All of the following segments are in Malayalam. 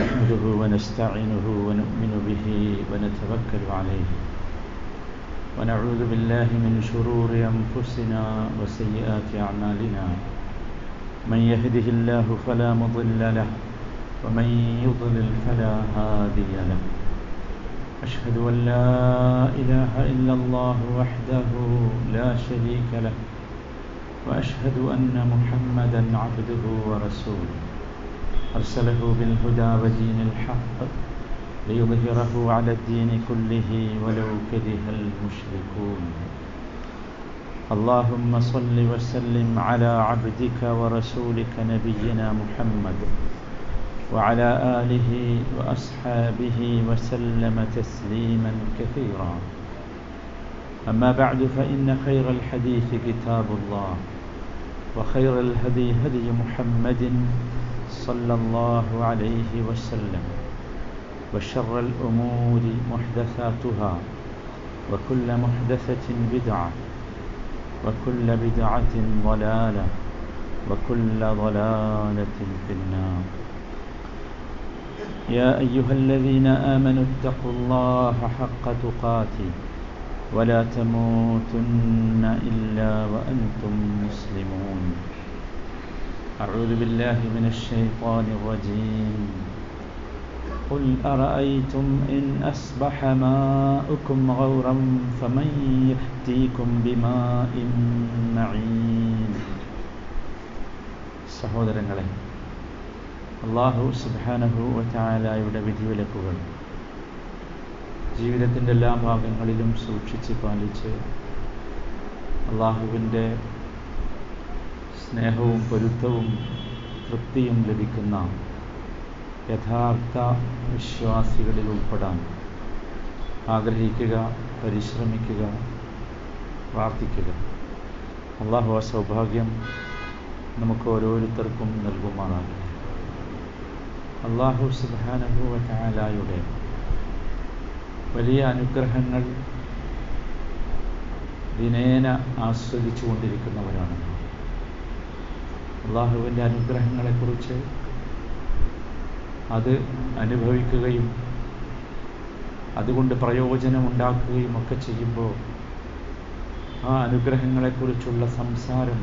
نحمده ونستعينه ونؤمن به ونتوكل عليه ونعوذ بالله من شرور أنفسنا وسيئات أعمالنا من يهده الله فلا مضل له ومن يضلل فلا هادي له أشهد أن لا إله إلا الله وحده لا شريك له وأشهد أن محمدًا عبده ورسوله أرسله بالهدى ودين الحق ليظهره على الدين كله ولو كره المشركون اللهم صل وسلم على عبدك ورسولك نبينا محمد وعلى آله وأصحابه وسلم تسليما كثيرا أما بعد فإن خير الحديث كتاب الله وخير الهدي هدي محمد صلى الله عليه وسلم وشر الأمور محدثاتها وكل محدثة بدعة وكل بدعة ضلالة وكل ضلالة في النار يا أيها الذين آمنوا اتقوا الله حق تقاته ولا تموتن إلا وأنتم مسلمون أعوذ بالله من الشيطان الرجيم قل أرأيتم إن أصبح ماؤكم غورا فمن يأتيكم بماء معين സഹോദരങ്ങളെ, അല്ലാഹു സുബ്ഹാനഹു വ തആലയുടെ വിധിവിലക്കുകൾ ജീവിതത്തിൻ്റെ എല്ലാ ഭാഗങ്ങളിലും സൂക്ഷിച്ച് പാലിച്ച് അല്ലാഹുവിൻ്റെ സ്നേഹവും പൊരുത്തവും തൃപ്തിയും ലഭിക്കുന്ന യഥാർത്ഥ വിശ്വാസികളിൽ ഉൾപ്പെടാൻ ആഗ്രഹിക്കുക, പരിശ്രമിക്കുക, പ്രാർത്ഥിക്കുക. അല്ലാഹു ആ സൗഭാഗ്യം നമുക്ക് ഓരോരുത്തർക്കും നൽകുമാറാകട്ടെ. അല്ലാഹു സുബ്ഹാനഹു വ തആലയുടെ വലിയ അനുഗ്രഹങ്ങൾ ദിനേന ആസ്വദിച്ചു കൊണ്ടിരിക്കുന്നവരാണ്. അല്ലാഹുവിൻ്റെ അനുഗ്രഹങ്ങളെക്കുറിച്ച് അത് അനുഭവിക്കുകയും അതുകൊണ്ട് പ്രയോജനമുണ്ടാക്കുകയും ഒക്കെ ചെയ്യുമ്പോൾ ആ അനുഗ്രഹങ്ങളെക്കുറിച്ചുള്ള സംസാരം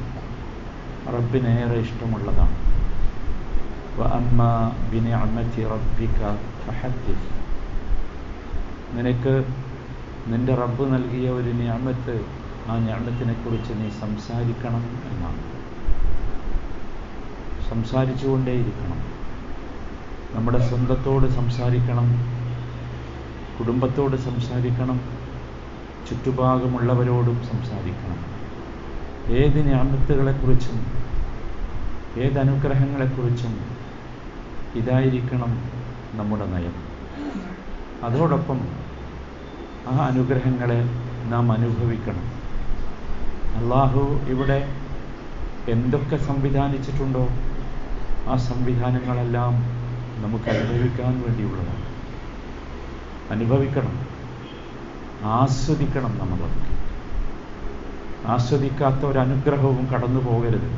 റബ്ബിനേറെ ഇഷ്ടമുള്ളതാണ്. വഅമ്മാ ബിനിഅമതി റബ്ബിക ഫഹദ്ദിസ്, നിനക്ക് നിൻ്റെ റബ്ബ് നൽകിയ ഒരു നിഅമത്ത്, ആ നിഅമത്തിനെക്കുറിച്ച് നീ സംസാരിക്കണം എന്നാണ്. സംസാരിച്ചുകൊണ്ടേയിരിക്കണം. നമ്മുടെ സ്വന്തത്തോട് സംസാരിക്കണം, കുടുംബത്തോട് സംസാരിക്കണം, ചുറ്റുഭാഗമുള്ളവരോടും സംസാരിക്കണം. ഏത് നിഅമത്തുകളെക്കുറിച്ചും ഏത് അനുഗ്രഹങ്ങളെക്കുറിച്ചും ഇതായിരിക്കണം നമ്മുടെ നയം. അതോടൊപ്പം ആ അനുഗ്രഹങ്ങളെ നാം അനുഭവിക്കണം. അല്ലാഹു ഇവിടെ എന്തൊക്കെ സംവിധാനിച്ചിട്ടുണ്ടോ ആ സംവിധാനങ്ങളെല്ലാം നമുക്ക് അനുഭവിക്കാൻ വേണ്ടിയുള്ളതാണ്. അനുഭവിക്കണം, ആസ്വദിക്കണം. നമ്മളതൊക്കെ ആസ്വദിക്കാത്ത ഒരനുഗ്രഹവും കടന്നു പോകരുത്.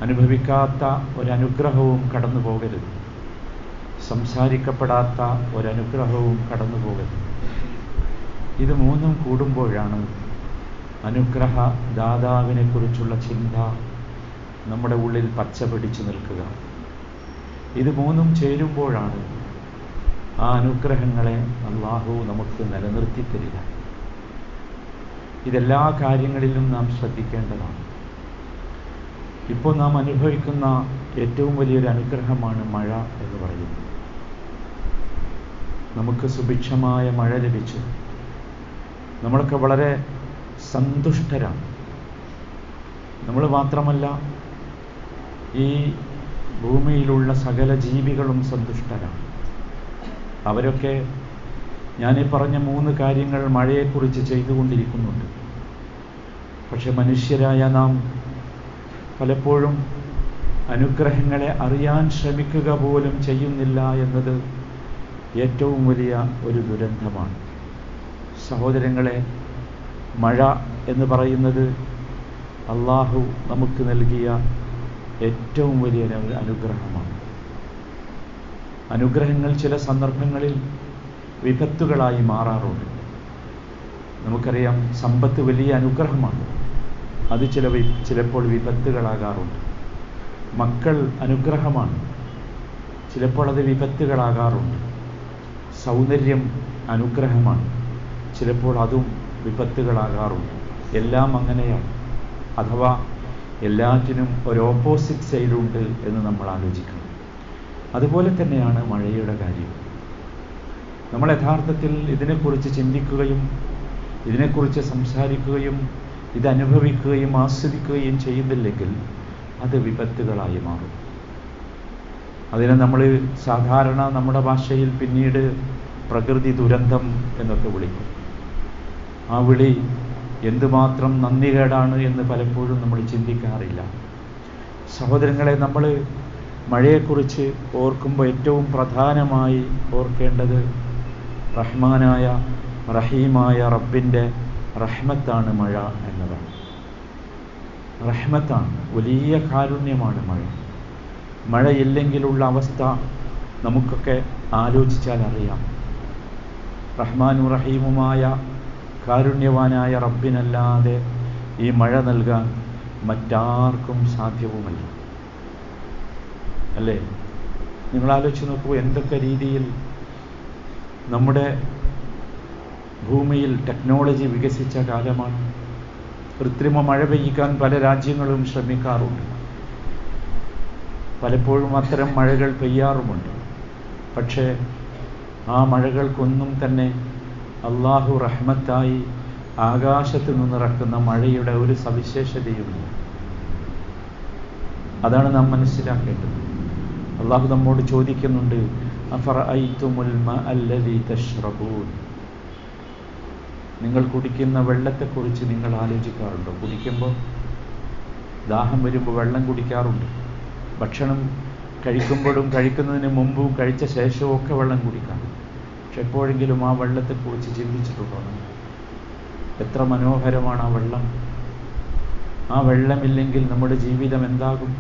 അനുഭവിക്കാത്ത ഒരനുഗ്രഹവും കടന്നു പോകരുത്. സംസാരിക്കപ്പെടാത്ത ഒരനുഗ്രഹവും കടന്നു പോകരുത്. ഇത് മൂന്നും കൂടുമ്പോഴാണ് അനുഗ്രഹ ദാതാവിനെക്കുറിച്ചുള്ള ചിന്ത നമ്മുടെ ഉള്ളിൽ പച്ച പിടിച്ചു നിൽക്കുക. ഇത് മൂന്നും ചേരുമ്പോഴാണ് ആ അനുഗ്രഹങ്ങളെ അല്ലാഹു നമുക്ക് നിലനിർത്തി തരിക. ഇതെല്ലാ കാര്യങ്ങളിലും നാം ശ്രദ്ധിക്കേണ്ടതാണ്. ഇപ്പോൾ നാം അനുഭവിക്കുന്ന ഏറ്റവും വലിയൊരു അനുഗ്രഹമാണ് മഴ എന്ന് പറയുന്നത്. നമുക്ക് സുഭിക്ഷമായ മഴ ലഭിച്ചു. നമ്മളൊക്കെ വളരെ സന്തുഷ്ടരാണ്. നമ്മൾ മാത്രമല്ല, ഈ ഭൂമിയിലുള്ള സകല ജീവികളും സന്തുഷ്ടരാണ്. അവരൊക്കെ ഞാനീ പറഞ്ഞ 3 കാര്യങ്ങൾ മഴയെക്കുറിച്ച് ചെയ്തുകൊണ്ടിരിക്കുന്നുണ്ട്. പക്ഷെ മനുഷ്യരായ നാം പലപ്പോഴും അനുഗ്രഹങ്ങളെ അറിയാൻ ശ്രമിക്കുക പോലും ചെയ്യുന്നില്ല എന്നത് ഏറ്റവും വലിയ ഒരു ദുരന്തമാണ്. സഹോദരങ്ങളെ, മഴ എന്ന് പറയുന്നത് അല്ലാഹു നമുക്ക് നൽകിയ ഏറ്റവും വലിയ അനുഗ്രഹമാണ്. അനുഗ്രഹങ്ങൾ ചില സന്ദർഭങ്ങളിൽ വിപത്തുകളായി മാറാറുണ്ട്. നമുക്കറിയാം, സമ്പത്ത് വലിയ അനുഗ്രഹമാണ്. അത് ചിലപ്പോൾ വിപത്തുകളാകാറുണ്ട്. മക്കൾ അനുഗ്രഹമാണ്, ചിലപ്പോൾ അത് വിപത്തുകളാകാറുണ്ട്. സൗന്ദര്യം അനുഗ്രഹമാണ്, ചിലപ്പോൾ അതും വിപത്തുകളാകാറുണ്ട്. എല്ലാം അങ്ങനെയാണ്. അഥവാ എല്ലാറ്റിനും ഒരു ഓപ്പോസിറ്റ് സൈഡുണ്ട് എന്ന് നമ്മൾ ആലോചിക്കണം. അതുപോലെ തന്നെയാണ് മഴയുടെ കാര്യം. നമ്മൾ യഥാർത്ഥത്തിൽ ഇതിനെക്കുറിച്ച് ചിന്തിക്കുകയും ഇതിനെക്കുറിച്ച് സംസാരിക്കുകയും ഇതനുഭവിക്കുകയും ആസ്വദിക്കുകയും ചെയ്യുന്നില്ലെങ്കിൽ അത് വിപത്തുകളായി മാറും. അതിനെ നമ്മൾ സാധാരണ നമ്മുടെ ഭാഷയിൽ പിന്നീട് പ്രകൃതി ദുരന്തം എന്നൊക്കെ വിളിക്കും. ആ വിളി എന്തുമാത്രം നന്ദികേടാണ് എന്ന് പലപ്പോഴും നമ്മൾ ചിന്തിക്കാറില്ല. സഹോദരങ്ങളെ, നമ്മൾ മഴയെക്കുറിച്ച് ഓർക്കുമ്പോൾ ഏറ്റവും പ്രധാനമായി ഓർക്കേണ്ടത് റഹ്മാനായ റഹീമായ റബ്ബിൻ്റെ റഹ്മത്താണ് മഴ എന്നതാണ്. റഹ്മത്താണ്, വലിയ കാരുണ്യമാണ് മഴ. മഴയില്ലെങ്കിലുള്ള അവസ്ഥ നമുക്കൊക്കെ ആലോചിച്ചാൽ അറിയാം. റഹ്മാനും റഹീമുമായ കാരുണ്യവാനായ റബ്ബിനല്ലാതെ ഈ മഴ നൽകാൻ മറ്റാർക്കും സാധ്യവുമല്ല. അല്ലേ? നിങ്ങൾ ആലോചിച്ച് നോക്കൂ, എന്തൊക്കെ രീതിയിൽ നമ്മുടെ ഭൂമിയിൽ ടെക്നോളജി വികസിച്ച കാലമാണ്. കൃത്രിമ മഴ പെയ്യിക്കാൻ പല രാജ്യങ്ങളും ശ്രമിക്കാറുണ്ട്. പലപ്പോഴും അത്തരം മഴകൾ പെയ്യാറുമുണ്ട്. പക്ഷേ ആ മഴകൾക്കൊന്നും തന്നെ അള്ളാഹു റഹ്മത്തായി ആകാശത്ത് നിന്നിറക്കുന്ന മഴയുടെ ഒരു സവിശേഷതയുമില്ല. അതാണ് നാം മനസ്സിലാക്കേണ്ടത്. അള്ളാഹു നമ്മോട് ചോദിക്കുന്നുണ്ട്, അഫറഅയ്തുമുൽ മാഅ അല്ലദീ തശ്റബൂൻ, നിങ്ങൾ കുടിക്കുന്ന വെള്ളത്തെക്കുറിച്ച് നിങ്ങൾ ആലോചിക്കാറുണ്ടോ? കുടിക്കുമ്പോൾ ദാഹം വരുമ്പോൾ വെള്ളം കുടിക്കാറുണ്ട്. ഭക്ഷണം കഴിക്കുമ്പോഴും കഴിക്കുന്നതിന് മുമ്പും കഴിച്ച ശേഷവും ഒക്കെ വെള്ളം കുടിക്കാം. പക്ഷെ എപ്പോഴെങ്കിലും ആ വെള്ളത്തെക്കുറിച്ച് ചിന്തിച്ചിട്ടുണ്ടോ? എത്ര മനോഹരമാണ് ആ വെള്ളം. ആ വെള്ളമില്ലെങ്കിൽ നമ്മുടെ ജീവിതം എന്താകും?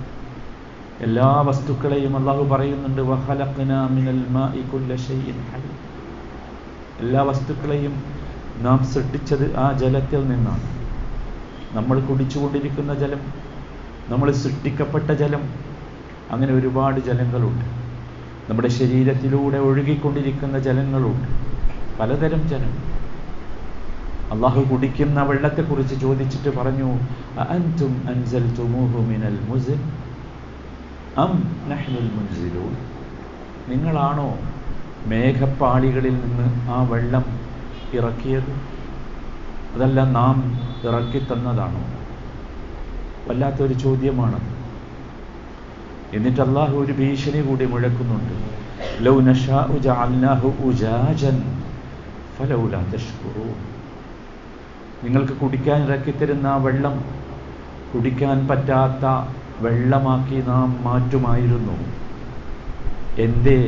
എല്ലാ വസ്തുക്കളെയും അള്ളാഹു പറയുന്നുണ്ട്, വഖലഖ്നാ മിനൽ മാഇ കുല്ല ശൈഇൻ ഹയ്യ്, എല്ലാ വസ്തുക്കളെയും നാം സൃഷ്ടിച്ചത് ആ ജലത്തിൽ നിന്നാണ്. നമ്മൾ കുടിച്ചുകൊണ്ടിരിക്കുന്ന ജലം, നമ്മൾ സൃഷ്ടിക്കപ്പെട്ട ജലം, അങ്ങനെ ഒരുപാട് ജലങ്ങളുണ്ട്. നമ്മുടെ ശരീരത്തിലൂടെ ഒഴുകിക്കൊണ്ടിരിക്കുന്ന ജലങ്ങളുണ്ട്, പലതരം ജലം. അള്ളാഹു കുടിക്കുന്ന വെള്ളത്തെക്കുറിച്ച് ചോദിച്ചിട്ട് പറഞ്ഞു, അഅൻതും അൻസൽതുമൂഹു മിനൽ മുസ്ൻ അം നഹ്നുൽ മുൻസിലൂൻ, നിങ്ങളാണോ മേഘപ്പാളികളിൽ നിന്ന് ആ വെള്ളം ഇറക്കിയത്, അതല്ല നാം ഇറക്കി തന്നതാണോ? വല്ലാത്തൊരു ചോദ്യമാണ്. എന്നിട്ട് അള്ളാഹു ഒരു ഭീഷണി കൂടി മുഴക്കുന്നുണ്ട്, ലൗ നശാഉ ജഅൽനാഹു ഉജാജൻ ഫലൗലാ തഷ്കുറൂൻ, നിങ്ങൾക്ക് കുടിക്കാൻ ഇറക്കിത്തരുന്ന ആ വെള്ളം കുടിക്കാൻ പറ്റാത്ത വെള്ളമാക്കി നാം മാറ്റുമായിരുന്നു, എന്തേ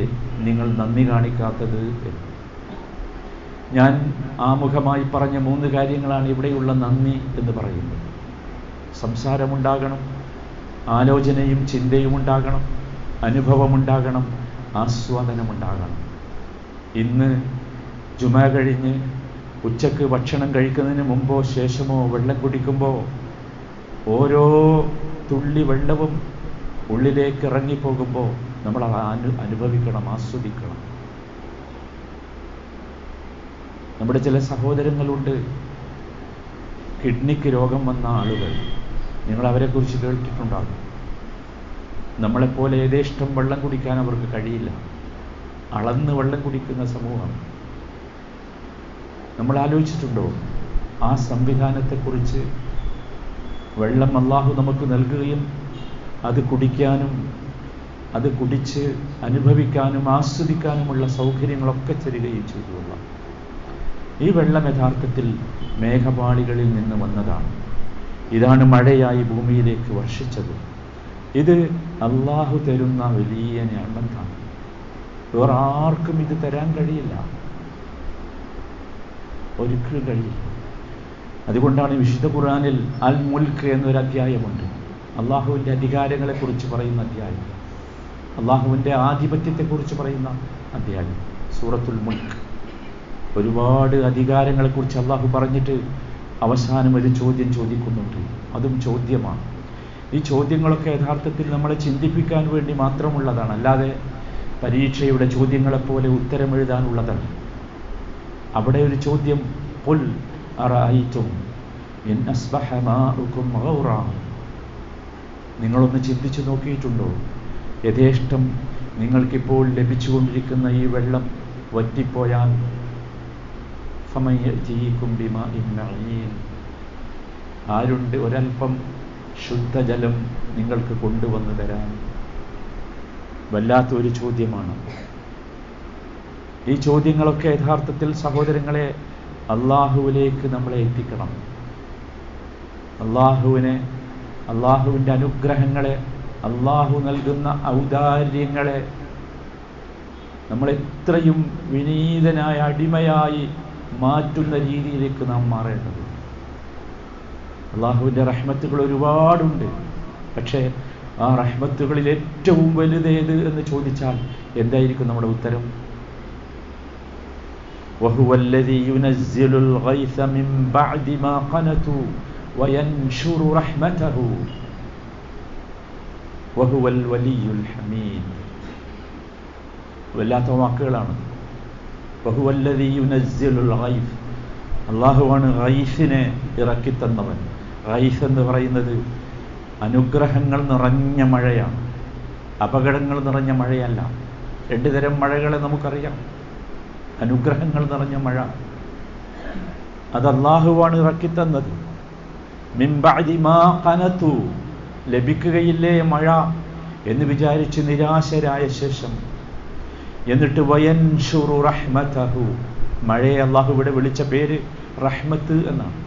നിങ്ങൾ നന്ദി കാണിക്കാത്തത് എന്ന്. ഞാൻ ആമുഖമായി പറഞ്ഞ 3 കാര്യങ്ങളാണ് ഇവിടെയുള്ള നന്ദി എന്ന് പറയുന്നത്. സംസാരമുണ്ടാകണം, ആലോചനയും ചിന്തയും ഉണ്ടാകണം, അനുഭവമുണ്ടാകണം, ആസ്വാദനമുണ്ടാകണം. ഇന്ന് ജുമാ കഴിഞ്ഞ് ഉച്ചക്ക് ഭക്ഷണം കഴിക്കുന്നതിന് മുമ്പോ ശേഷമോ വെള്ളം കുടിക്കുമ്പോൾ ഓരോ തുള്ളി വെള്ളവും ഉള്ളിലേക്ക് ഇറങ്ങിപ്പോകുമ്പോൾ നമ്മൾ അനുഭവിക്കണം, ആസ്വദിക്കണം. നമ്മുടെ ചില സഹോദരങ്ങളുണ്ട്, കിഡ്നിക്ക് രോഗം വന്ന ആളുകൾ. നിങ്ങൾ അവരെക്കുറിച്ച് കേട്ടിട്ടുണ്ടാകും. നമ്മളെപ്പോലെ യഥേഷ്ടം വെള്ളം കുടിക്കാൻ അവർക്ക് കഴിയില്ല. അളന്ന് വെള്ളം കുടിക്കുന്ന സമൂഹം. നമ്മൾ ആലോചിച്ചിട്ടുണ്ടോ ആ സംവിധാനത്തെക്കുറിച്ച്? വെള്ളം അല്ലാഹു നമുക്ക് നൽകുകയും അത് കുടിക്കാനും അത് കുടിച്ച് അനുഭവിക്കാനും ആസ്വദിക്കാനുമുള്ള സൗകര്യങ്ങളൊക്കെ തരികയും ചെയ്തുള്ള ഈ വെള്ളം യഥാർത്ഥത്തിൽ മേഘപാളികളിൽ നിന്ന് വന്നതാണ്. ഇതാണ് മഴയായി ഭൂമിയിലേക്ക് വർഷിച്ചത്. ഇത് അല്ലാഹു തരുന്ന വലിയ നിഅമത്താണ്. വേറെ ആർക്കും ഇത് തരാൻ കഴിയില്ല, ഒരിക്കലും കഴിയില്ല. അതുകൊണ്ടാണ് വിശുദ്ധ ഖുർആനിൽ അൽ മുൽക്ക് എന്നൊരു അധ്യായമുണ്ട്, അള്ളാഹുവിൻ്റെ അധികാരങ്ങളെക്കുറിച്ച് പറയുന്ന അധ്യായം. അള്ളാഹുവിൻ്റെ ആധിപത്യത്തെക്കുറിച്ച് പറയുന്ന അധ്യായം സൂറത്തുൽ മുൽക്ക്. ഒരുപാട് അധികാരങ്ങളെക്കുറിച്ച് അള്ളാഹു പറഞ്ഞിട്ട് അവസാനം ഒരു ചോദ്യം ചോദിക്കുന്നുണ്ട്. അതും ചോദ്യമാണ്. ഈ ചോദ്യങ്ങളൊക്കെ യഥാർത്ഥത്തിൽ നമ്മളെ ചിന്തിപ്പിക്കാൻ വേണ്ടി മാത്രമുള്ളതാണ്, അല്ലാതെ പരീക്ഷയുടെ ചോദ്യങ്ങളെപ്പോലെ ഉത്തരമെഴുതാനുള്ളതല്ല. അവിടെ ഒരു ചോദ്യം, ഖുൽ അറഅയ്തും ഇൻ അസ്ബഹ മാഉകും ഗൗറാ, നിങ്ങളൊന്ന് ചിന്തിച്ചു നോക്കിയിട്ടുണ്ടോ? യഥേഷ്ടം നിങ്ങൾക്കിപ്പോൾ ലഭിച്ചുകൊണ്ടിരിക്കുന്ന ഈ വെള്ളം വറ്റിപ്പോയാൽ ഫമൻ യഅ്തീകും ബിമാഇൻ മഈൻ, ആരുണ്ട് ഒരൽപ്പം ശുദ്ധജലം നിങ്ങൾക്ക് കൊണ്ടുവന്നു തരാൻ? വല്ലാത്തൊരു ചോദ്യമാണ്. ഈ ചോദ്യങ്ങളൊക്കെ യഥാർത്ഥത്തിൽ സഹോദരങ്ങളെ അള്ളാഹുവിലേക്ക് നമ്മളെ എത്തിക്കണം. അള്ളാഹുവിൻ്റെ അനുഗ്രഹങ്ങളെ, അള്ളാഹു നൽകുന്ന ഔദാര്യങ്ങളെ നമ്മളെത്രയും വിനീതനായ അടിമയായി മാറ്റുന്ന രീതിയിലേക്ക് നാം മാറേണ്ടത്. അള്ളാഹുവിൻ്റെ റഹ്മത്തുകൾ ഒരുപാടുണ്ട്. പക്ഷേ ആ റഹ്മത്തുകളിൽ ഏറ്റവും വലുതേത് എന്ന് ചോദിച്ചാൽ എന്തായിരിക്കും നമ്മുടെ ഉത്തരം? وهو الذي ينزل الغيث من بعد ما قنطوا وينشر رحمته وهو الولي الحميد. വല്ലാത്ത വാക്കുകളാണ്. وهو الذي ينزل الغيث, അള്ളാഹുവാണ് ഗൈസിനെ ഇറക്കിത്തന്നവൻ. ഗൈസ് എന്ന് പറയുന്നത് അനുഗ്രഹങ്ങൾ നിറഞ്ഞ മഴയാണ്, അപകടങ്ങൾ നിറഞ്ഞ മഴയല്ല. രണ്ട് തരം മഴകളെ നമുക്കറിയാം. അനുഗ്രഹങ്ങൾ നിറഞ്ഞ മഴ അത് അള്ളാഹുവാണ് ഇറക്കിത്തന്നത്. മിൻ ബഅദി മാ ഖനതു, ലഭിക്കുകയില്ലേ മഴ എന്ന് വിചാരിച്ച് നിരാശരായ ശേഷം, എന്നിട്ട് വയൻഷുറു റഹ്മതഹു, മഴയെ അള്ളാഹു ഇവിടെ വിളിച്ച പേര് റഹ്മത്ത് എന്നാണ്.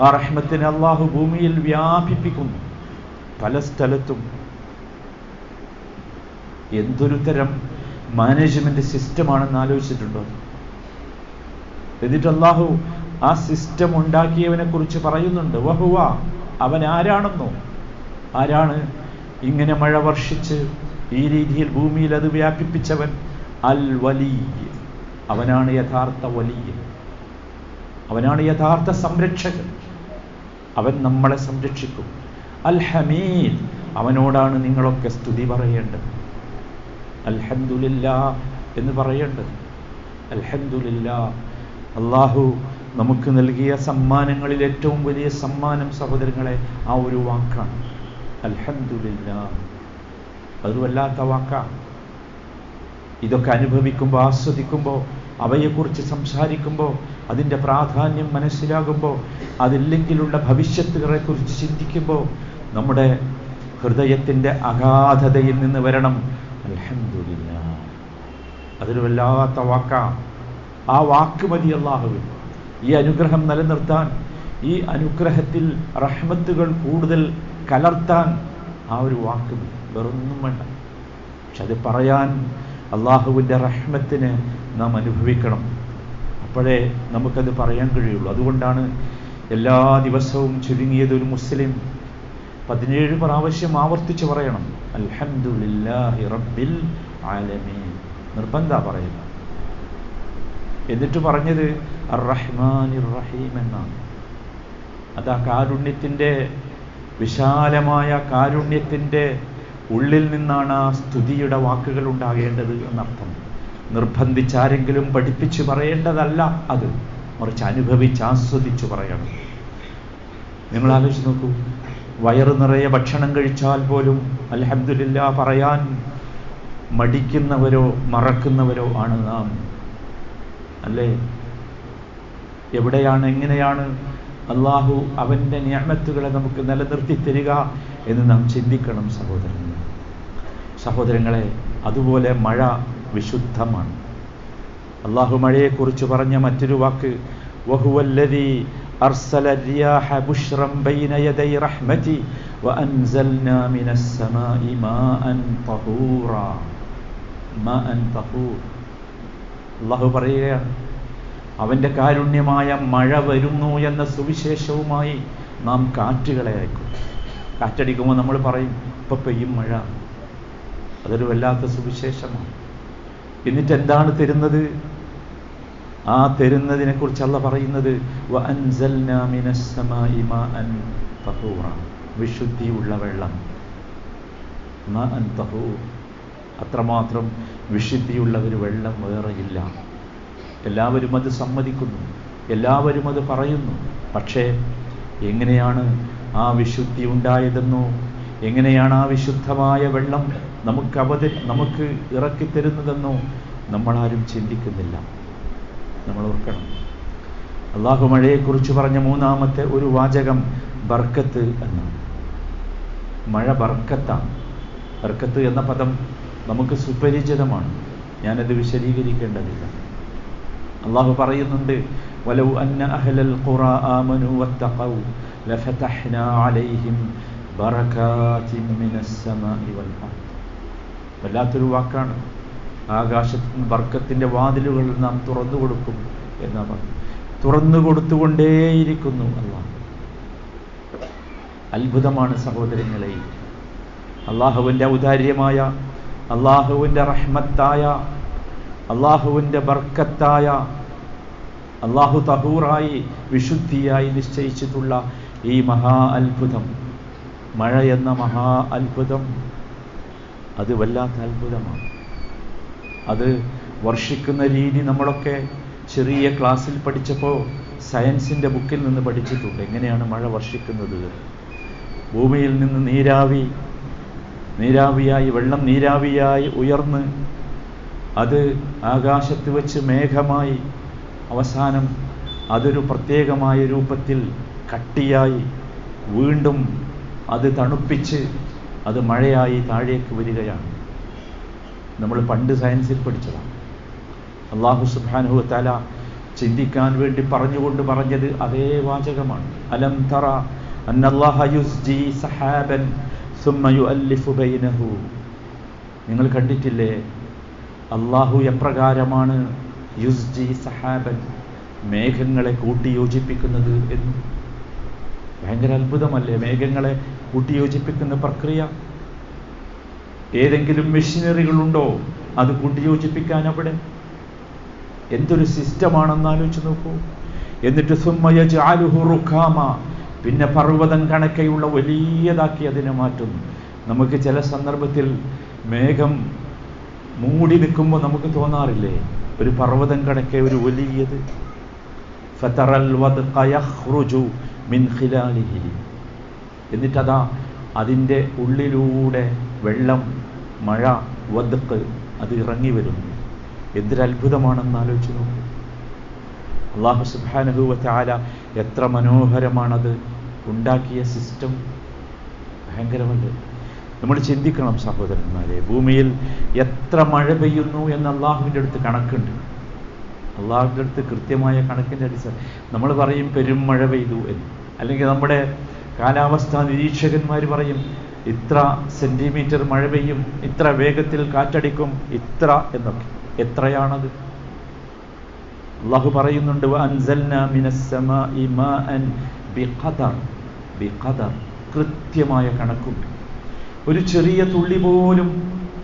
ആ റഹ്മത്തിനെ അള്ളാഹു ഭൂമിയിൽ വ്യാപിപ്പിക്കുന്നു പല സ്ഥലത്തും. എന്തൊരു തരം മാനേജ്മെന്റ് സിസ്റ്റമാണെന്ന് ആലോചിച്ചിട്ടുണ്ടോ? എന്നിട്ട് അള്ളാഹു ആ സിസ്റ്റം ഉണ്ടാക്കിയവനെ കുറിച്ച് പറയുന്നുണ്ട്. വഹുവ, അവൻ ആരാണെന്നോ? ആരാണ് ഇങ്ങനെ മഴ വർഷിച്ച് ഈ രീതിയിൽ ഭൂമിയിൽ അത് വ്യാപിപ്പിച്ചവൻ? അൽ വലി, അവനാണ് യഥാർത്ഥ വലിയ, അവനാണ് യഥാർത്ഥ സംരക്ഷകൻ. അവൻ നമ്മളെ സംരക്ഷിക്കും. അൽ ഹമീദ്, അവനോടാണ് നിങ്ങളൊക്കെ സ്തുതി പറയേണ്ടത്. അൽഹംദുലില്ലാ എന്ന് പറയേണ്ടത്. അൽഹംദുലില്ലാ, അള്ളാഹു നമുക്ക് നൽകിയ സമ്മാനങ്ങളിൽ ഏറ്റവും വലിയ സമ്മാനം സഹോദരങ്ങളെ ആ ഒരു വാക്കാണ്, അൽഹംദുലില്ലാ. അതൊരു വല്ലാത്ത വാക്കാണ്. ഇതൊക്കെ അനുഭവിക്കുമ്പോൾ, ആസ്വദിക്കുമ്പോൾ, അവയെക്കുറിച്ച് സംസാരിക്കുമ്പോൾ, അതിൻ്റെ പ്രാധാന്യം മനസ്സിലാകുമ്പോൾ, അതില്ലെങ്കിലുള്ള ഭവിഷ്യത്തുകളെ കുറിച്ച് ചിന്തിക്കുമ്പോൾ നമ്മുടെ ഹൃദയത്തിൻ്റെ അഗാധതയിൽ നിന്ന് വരണം അൽഹംദുലില്ലാ. അതൊരു വല്ലാത്ത വാക്കാണ്. ആ വാക്ക് മതി അല്ലാഹുവിന് ഈ അനുഗ്രഹം നിലനിർത്താൻ, ഈ അനുഗ്രഹത്തിൽ റഹ്മത്തുകൾ കൂടുതൽ കലർത്താൻ. ആ ഒരു വാക്ക് മതി, വേറൊന്നും വേണ്ട. പക്ഷെ അത് പറയാൻ അള്ളാഹുവിൻ്റെ റഹ്മത്തിന് നാം അനുഭവിക്കണം. അപ്പോഴേ നമുക്കത് പറയാൻ കഴിയുള്ളൂ. അതുകൊണ്ടാണ് എല്ലാ ദിവസവും ചുരുങ്ങിയത് ഒരു മുസ്ലിം 17 പ്രാവശ്യം ആവർത്തിച്ച് പറയണം അൽഹംദുലില്ലാഹി റബ്ബിൽ ആലമീൻ. നിർബന്ധ പറയുക. എന്നിട്ട് പറഞ്ഞത് അർ-റഹ്മാനിർ റഹീം എന്നാണ്. അതാ കാരുണ്യത്തിൻ്റെ, വിശാലമായ കാരുണ്യത്തിൻ്റെ ഉള്ളിൽ നിന്നാണ് ആ സ്തുതിയുടെ വാക്കുകൾ ഉണ്ടാകേണ്ടത് എന്നർത്ഥം. നിർബന്ധിച്ചാരെങ്കിലും പഠിപ്പിച്ച് പറയേണ്ടതല്ല അത്, മറിച്ച് അനുഭവിച്ച് ആസ്വദിച്ചു പറയണം. നിങ്ങൾ ആലോചിച്ച് നോക്കൂ, വയറ് നിറയെ ഭക്ഷണം കഴിച്ചാൽ പോലും അൽഹംദുലില്ലാ പറയാൻ മടിക്കുന്നവരോ മറക്കുന്നവരോ ആണ് നാം, അല്ലേ? എവിടെയാണ്, എങ്ങനെയാണ് അള്ളാഹു അവൻ്റെ നിഅമത്തുകളെ നമുക്ക് നിലനിർത്തി തരിക എന്ന് നാം ചിന്തിക്കണം സഹോദരങ്ങളെ. അതുപോലെ മഴ വിശുദ്ധമാണ്. അള്ളാഹു മഴയെക്കുറിച്ച് പറഞ്ഞ മറ്റൊരു വാക്ക് വഹുവല്ലദീ അർസല റിയാഹ ബുശ്റൻ ബൈന യദൈ റഹ്മതി വഅൻസൽനാ മിനസ് സമാഇ മാഅൻ തഹൂറാ. മാഅൻ തഹൂർ, അള്ളാഹു പറയുകയാണ് അവൻ്റെ കാരുണ്യമായ മഴ വരുന്നു എന്ന സുവിശേഷവുമായി നാം കാറ്റുകളെ അയക്കും. കാറ്റടിക്കുമ്പോൾ നമ്മൾ പറയും ഇപ്പം പെയ്യും മഴ. അതൊരു വല്ലാത്ത സുവിശേഷമാണ്. എന്നിട്ട് എന്താണ് തരുന്നത്? ആ തരുന്നതിനെ കുറിച്ച് അല്ലാഹു പറയുന്നത് വഅൻസൽനാ മിനസ് സമാഇ മാഅൻ തഹൂറ, വിശുദ്ധിയുള്ള വെള്ളം. മാഅൻ തഹൂർ, അത്രമാത്രം വിശുദ്ധിയുള്ള ഒരു വെള്ളം വേറെയില്ല. എല്ലാവരും അത് സമ്മതിക്കുന്നു, എല്ലാവരും അത് പറയുന്നു. പക്ഷേ എങ്ങനെയാണ് ആ വിശുദ്ധി ഉണ്ടായതെന്നോ, എങ്ങനെയാണ് ആ വിശുദ്ധമായ വെള്ളം നമുക്ക് ഇറക്കിത്തരുന്നതെന്നോ നമ്മളാരും ചിന്തിക്കുന്നില്ല. നമ്മൾ ഓർക്കണം, അള്ളാഹു മഴയെക്കുറിച്ച് പറഞ്ഞ മൂന്നാമത്തെ ഒരു വാചകം ബർക്കത്ത് എന്നാണ്. മഴ ബർക്കത്താണ്. ബർക്കത്ത് എന്ന പദം നമുക്ക് സുപരിചിതമാണ്, ഞാനത് വിശദീകരിക്കേണ്ടതില്ല. അള്ളാഹു പറയുന്നുണ്ട്, വലൗ അന്ന അഹ്ലൽ ഖുറാ ആമനൂ വത്തഖൗ ലഫതഹ്നാ അലൈഹിം ബറകാതിൻ മിനസ് സമാഇ വൽ അർദ്. വല്ലാത്തൊരു വാക്കാണ്. ആകാശത്തിന് ബർക്കത്തിൻ്റെ വാതിലുകൾ നാം തുറന്നു കൊടുക്കും എന്നാ പറഞ്ഞു. തുറന്നു കൊടുത്തുകൊണ്ടേയിരിക്കുന്നു അള്ളാഹ്. അത്ഭുതമാണ് സഹോദരങ്ങളെ. അള്ളാഹുവിൻ്റെ ഔദാര്യമായ, അള്ളാഹുവിൻ്റെ റഹ്മത്തായ, അള്ളാഹുവിൻ്റെ ബർക്കത്തായ, അള്ളാഹു തഹൂറായി വിശുദ്ധിയായി നിശ്ചയിച്ചിട്ടുള്ള ഈ മഹാ അത്ഭുതം, മഴ എന്ന മഹാ അത്ഭുതം, അത് വല്ലാത്ത അത്ഭുതമാണ്. അത് വർഷിക്കുന്ന രീതി നമ്മളൊക്കെ ചെറിയ ക്ലാസ്സിൽ പഠിച്ചപ്പോൾ സയൻസിൻ്റെ ബുക്കിൽ നിന്ന് പഠിച്ചിട്ടുണ്ട്. എങ്ങനെയാണ് മഴ വർഷിക്കുന്നത്? ഭൂമിയിൽ നിന്ന് നീരാവിയായി വെള്ളം നീരാവിയായി ഉയർന്ന് അത് ആകാശത്ത് വെച്ച് മേഘമായി അവസാനം അതൊരു പ്രത്യേകമായ രൂപത്തിൽ കട്ടിയായി വീണ്ടും അത് തണുപ്പിച്ച് അത് മഴയായി താഴേക്ക് വരികയാണ്. നമ്മൾ പണ്ട് സയൻസിൽ പഠിച്ചതാണ്. അല്ലാഹു സുബ്ഹാനഹു വ തആല ചിന്തിക്കാൻ വേണ്ടി പറഞ്ഞത് അതേ വാചകമാണ്. അലം തറ അന്നല്ലാഹ യുസ്ജി സഹാബൻ സുമ്മ യുഅല്ലിഫു ബൈനഹു. നിങ്ങൾ കണ്ടിട്ടില്ലേ അല്ലാഹു എപ്രകാരമാണ് യുസ്ജി സഹാബൻ, മേഘങ്ങളെ കൂട്ടിയോജിപ്പിക്കുന്നത് എന്ന്? ഭയങ്കര അത്ഭുതമല്ലേ മേഘങ്ങളെ കൂട്ടിയോജിപ്പിക്കുന്ന പ്രക്രിയ? ഏതെങ്കിലും മെഷീനറികളുണ്ടോ അത് കൂട്ടിയോജിപ്പിക്കാൻ? അവിടെ എന്തൊരു സിസ്റ്റമാണെന്ന് ആലോചിച്ച് നോക്കൂ. എന്നിട്ട് സുമ്മ യജ്അലുഹു റുഖാമ, പിന്നെ പർവ്വതം കണക്കെയുള്ള വലിയതാക്കി അതിനെ മാറ്റുന്നു. നമുക്ക് ചില സന്ദർഭത്തിൽ മേഘം മൂടി നിൽക്കുമ്പോൾ നമുക്ക് തോന്നാറില്ലേ ഒരു പർവ്വതം കണക്കെ ഒരു വലിയത്? ഫതറൽ വദ്ഖ യഖ്റുജു മിൻ ഖിലാലിഹി, എന്നിട്ടതാ അതിൻ്റെ ഉള്ളിലൂടെ വെള്ളം, മഴ, വദ്ഖ് അത് ഇറങ്ങി വരുന്നു. എന്തൊരു അത്ഭുതമാണെന്ന് ആലോചിച്ച് നോക്കൂ. അല്ലാഹു സുബ്ഹാനഹു വ തആല എത്ര മനോഹരമാണത് ഉണ്ടാക്കിയ സിസ്റ്റം. ഭയങ്കരമല്ലേ? നമ്മൾ ചിന്തിക്കണം സഹോദരന്മാരെ, ഭൂമിയിൽ എത്ര മഴ പെയ്യുന്നു എന്ന് അള്ളാഹുവിൻ്റെ അടുത്ത് കണക്കുണ്ട്. അള്ളാഹുവിൻ്റെ അടുത്ത് കൃത്യമായ കണക്കിൻ്റെ അടിസ്ഥാനം. നമ്മൾ പറയും പെരും മഴ പെയ്തു എന്ന്, അല്ലെങ്കിൽ നമ്മുടെ കാലാവസ്ഥാ നിരീക്ഷകന്മാർ പറയും ഇത്ര സെൻറ്റിമീറ്റർ മഴ പെയ്യും, ഇത്ര വേഗത്തിൽ കാറ്റടിക്കും, ഇത്ര എന്നൊക്കെ. എത്രയാണത്? അള്ളാഹു പറയുന്നുണ്ട് വഅൻസൽനാ മിനസ് സമാഇ മാഅൻ ബിഖദർ. കൃത്യമായ കണക്കുണ്ട്. ഒരു ചെറിയ തുള്ളി പോലും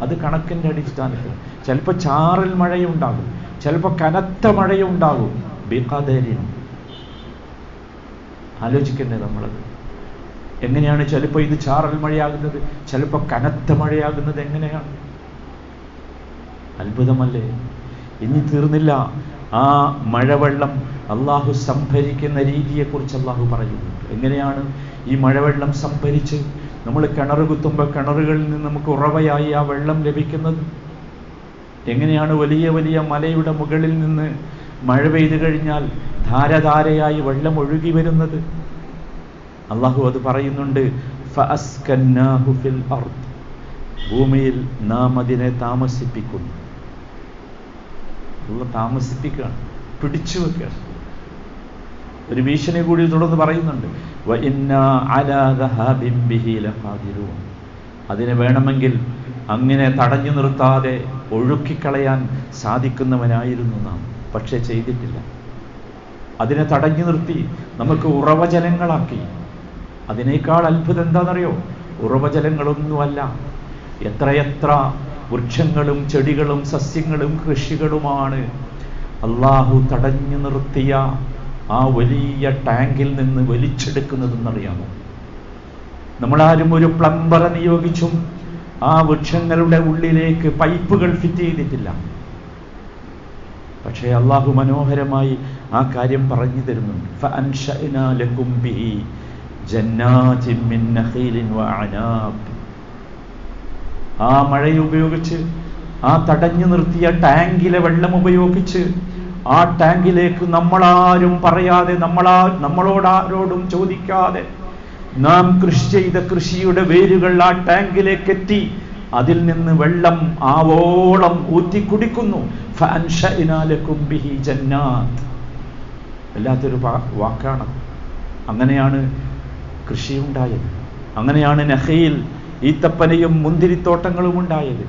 അത് കണക്കിൻ്റെ അടിസ്ഥാനത്തിൽ. ചിലപ്പോൾ ചാറൽ മഴയുണ്ടാകും, ചിലപ്പോൾ കനത്ത മഴയുണ്ടാകും. ബിഖദരിൻ. ആലോചിക്കണ്ടേ നമ്മളത്? എങ്ങനെയാണ് ചിലപ്പോൾ ഇത് ചാറൽ മഴയാകുന്നത്, ചിലപ്പോൾ കനത്ത മഴയാകുന്നത്? എങ്ങനെയാണ്? അത്ഭുതമല്ലേ? ഇനി തീർന്നില്ല. ആ മഴവെള്ളം അള്ളാഹു സംഭരിക്കുന്ന രീതിയെക്കുറിച്ച് അള്ളാഹു പറയുന്നുണ്ട്. എങ്ങനെയാണ് ഈ മഴവെള്ളം സംഭരിച്ച് നമ്മൾ കിണർ കുത്തുമ്പോൾ കിണറുകളിൽ നിന്ന് നമുക്ക് ഉറവയായി ആ വെള്ളം ലഭിക്കുന്നത്? എങ്ങനെയാണ് വലിയ വലിയ മലയുടെ മുകളിൽ നിന്ന് മഴ പെയ്തു കഴിഞ്ഞാൽ ധാരധാരയായി വെള്ളം ഒഴുകി വരുന്നത്? അള്ളാഹു അത് പറയുന്നുണ്ട്. ഫഅസ്കന്നാഹു ഫിൽ അർദ്, ഭൂമിയിൽ നാം അതിനെ താമസിപ്പിക്കുന്നു. താമസിപ്പിക്കുകയാണ്, പിടിച്ചു വെക്കുകയാണ്. ഒരു ഭീഷണി കൂടി തുടർന്ന് പറയുന്നുണ്ട്, വഇന്നാ അലാ ദഹാബിൻ ബിഹി ലഖാദിറൂൻ. അതിനെ വേണമെങ്കിൽ അങ്ങനെ തടഞ്ഞു നിർത്താതെ ഒഴുക്കിക്കളയാൻ സാധിക്കുന്നവനായിരുന്നു നാം, പക്ഷെ ചെയ്തിട്ടില്ല. അതിനെ തടഞ്ഞു നിർത്തി നമുക്ക് ഉറവജലങ്ങളാക്കി. അതിനേക്കാൾ അത്ഭുതം എന്താണെന്നറിയോ? ഉറവജലങ്ങളൊന്നുമല്ല, എത്രയെത്ര വൃക്ഷങ്ങളും ചെടികളും സസ്യങ്ങളും കൃഷികളുമാണ് അള്ളാഹു തടഞ്ഞു നിർത്തിയ ആ വലിയ ടാങ്കിൽ നിന്ന് വലിച്ചെടുക്കുന്നതെന്നറിയാമോ? നമ്മളാരും ഒരു പ്ലംബറെ നിയോഗിച്ചും ആ വൃക്ഷങ്ങളുടെ ഉള്ളിലേക്ക് പൈപ്പുകൾ ഫിറ്റ് ചെയ്തിട്ടില്ല. പക്ഷേ അള്ളാഹു മനോഹരമായി ആ കാര്യം പറഞ്ഞു തരുന്നുണ്ട്. ഫഅൻശഅനാ ലകും ബിഹി ജന്നാതിൻ മിൻ നഖീലിൻ വഅനാബ്. ആ മഴയുപയോഗിച്ച്, ആ തടഞ്ഞു നിർത്തിയ ടാങ്കിലെ വെള്ളം ഉപയോഗിച്ച് ആ ടാങ്കിലേക്ക് നമ്മളാരും പറയാതെ, നമ്മളോടാരോടും ചോദിക്കാതെ നാം കൃഷി ചെയ്ത കൃഷിയുടെ വേരുകൾ ആ ടാങ്കിലേക്ക് എത്തി അതിൽ നിന്ന് വെള്ളം ആവോളം ഊറ്റി കുടിക്കുന്നു. ഫഅൻശഅനാ ലകും ബിഹി ജന്നാത്ത്. വല്ലാത്തൊരു വാക്കാണ്. അങ്ങനെയാണ് കൃഷി ഉണ്ടായത്. അങ്ങനെയാണ് നഖീൽ, ഈത്തപ്പനയും മുന്തിരിത്തോട്ടങ്ങളും ഉണ്ടായത്.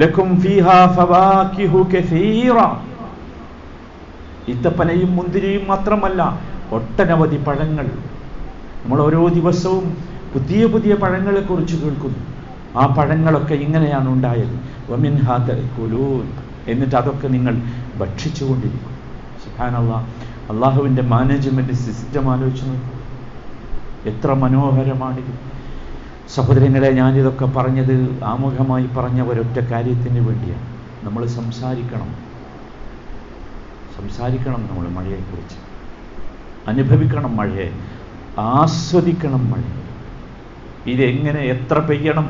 ലകും ഫീഹാ ഫവാകിഹു കസീറ. ഈത്തപ്പനയും മുന്തിരിയും മാത്രമല്ല, ഒട്ടനവധി പഴങ്ങൾ. നമ്മൾ ഓരോ ദിവസവും പുതിയ പുതിയ പഴങ്ങളെ കുറിച്ച് കേൾക്കുന്നു. ആ പഴങ്ങളൊക്കെ ഇങ്ങനെയാണ് ഉണ്ടായത്. വമിൻഹാ തഅകുലൂൻ. എന്നിട്ട് അതൊക്കെ നിങ്ങൾ ഭക്ഷിച്ചുകൊണ്ടിരിക്കും. സുബ്ഹാനല്ലാഹ്. അള്ളാഹുവിൻ്റെ മാനേജ്മെന്റ് സിസ്റ്റം ആലോചിച്ച് നോക്കൂ, എത്ര മനോഹരമാണിത്. സഹോദരങ്ങളെ, ഞാനിതൊക്കെ പറഞ്ഞത് ആമുഖമായി പറഞ്ഞ ഒരൊറ്റ കാര്യത്തിന് വേണ്ടിയാണ്. നമ്മൾ സംസാരിക്കണം. നമ്മൾ മഴയെക്കുറിച്ച് അനുഭവിക്കണം, മഴയെ ആസ്വദിക്കണം. മഴ ഇതെങ്ങനെ, എത്ര പെയ്യണം,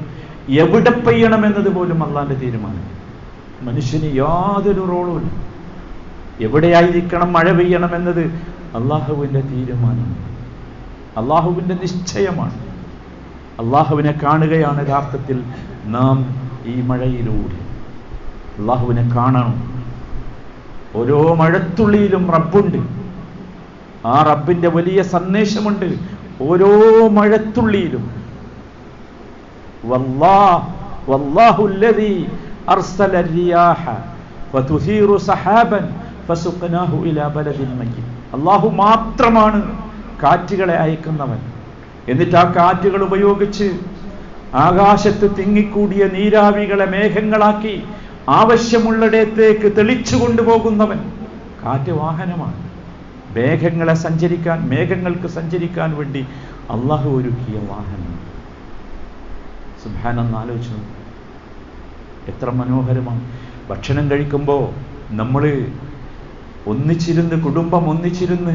എവിടെ പെയ്യണം എന്നതുപോലും അള്ളാന്റെ തീരുമാനം. മനുഷ്യന് യാതൊരു റോളുമില്ല. എവിടെയായിരിക്കണം മഴ പെയ്യണം എന്നത് അള്ളാഹുവിൻ്റെ തീരുമാനമാണ്, അള്ളാഹുവിൻ്റെ നിശ്ചയമാണ്. അള്ളാഹുവിനെ കാണുകയാണ് യഥാർത്ഥത്തിൽ നാം ഈ മഴയിലൂടെ. അള്ളാഹുവിനെ കാണണം. ഓരോ മഴത്തുള്ളിയിലും റബ്ബുണ്ട്. ആ റബ്ബിന്റെ വലിയ സന്ദേശമുണ്ട് ഓരോ മഴത്തുള്ളിയിലും. വല്ലാഹു അല്ലദീ അർസല الرياح فتثير سحابا فسقناه الى بلد ميت. അല്ലാഹു മാത്രമാണ് കാറ്റുകളെ അയക്കുന്നവൻ. എന്നിട്ട് ആ കാറ്റുകൾ ഉപയോഗിച്ച് ആകാശത്ത് തിങ്ങിക്കൂടിയ നീരാവികളെ മേഘങ്ങളാക്കി ആവശ്യമുള്ളിടത്തേക്ക് തെളിച്ചു കൊണ്ടുപോകുന്നവൻ. കാറ്റ് വാഹനമാണ്. മേഘങ്ങൾക്ക് സഞ്ചരിക്കാൻ വേണ്ടി അള്ളാഹു ഒരുക്കിയ വാഹനം. സുബ്ഹാനല്ലാഹ്. ആലോചിച്ചു, എത്ര മനോഹരമാണ്. ഭക്ഷണം കഴിക്കുമ്പോൾ നമ്മൾ ഒന്നിച്ചിരുന്ന്, കുടുംബം ഒന്നിച്ചിരുന്ന്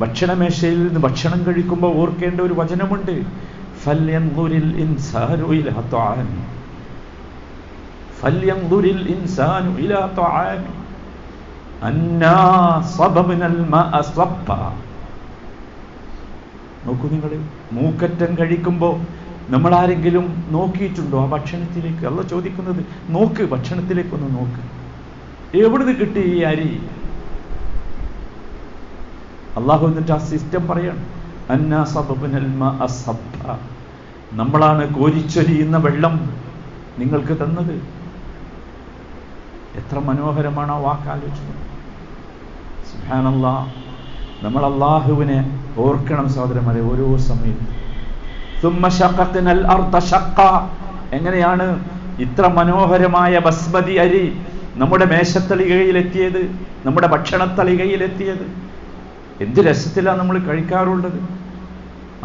ഭക്ഷണമേശയിൽ നിന്ന് ഭക്ഷണം കഴിക്കുമ്പോൾ ഓർക്കേണ്ട ഒരു വചനമുണ്ട്. ഫൽയൻദുരിൽ ഇൻസാനു ഇലാ തആമി, ഫൽയൻദുരിൽ ഇൻസാനു ഇലാ തആമി അന്നാ സബബ്നൽ മാഅ സബ്ബ. നോക്കൂ നിങ്ങൾ, മൂക്കറ്റം കഴിക്കുമ്പോൾ നമ്മൾ ആരെങ്കിലും നോക്കിയിട്ടുണ്ടോ ആ ഭക്ഷണത്തിലേക്ക്? അല്ലാഹു ചോദിക്കുന്നത്, നോക്ക്, ഭക്ഷണത്തിലേക്കൊന്ന് നോക്ക്. എവിടുന്ന് കിട്ടി ഈ അരി? അള്ളാഹു എന്നിട്ട് ആ സിസ്റ്റം പറയാണ്, അന്നാ സബബ്നൽ മാഅ സബ്ബ. നമ്മളാണ് കോരിച്ചൊരിയുന്ന വെള്ളം നിങ്ങൾക്ക് തന്നത്. എത്ര മനോഹരമാണ് ആ വാക്കാലോചന. സുബ്ഹാനല്ലാഹ്. നമ്മൾ അള്ളാഹുവിനെ ഓർക്കണം സഹോദരന്മാരെ ഓരോ സമയത്തും. സുമ്മ ശഖഖ്നൽ അർദ ശഖ്ഖ. എങ്ങനെയാണ് ഇത്ര മനോഹരമായ ബസ്മതി അരി നമ്മുടെ മേശത്തളികയിലെത്തിയത്, നമ്മുടെ ഭക്ഷണത്തളികയിലെത്തിയത്? എന്ത് രസത്തിലാണ് നമ്മൾ കഴിക്കാറുള്ളത്.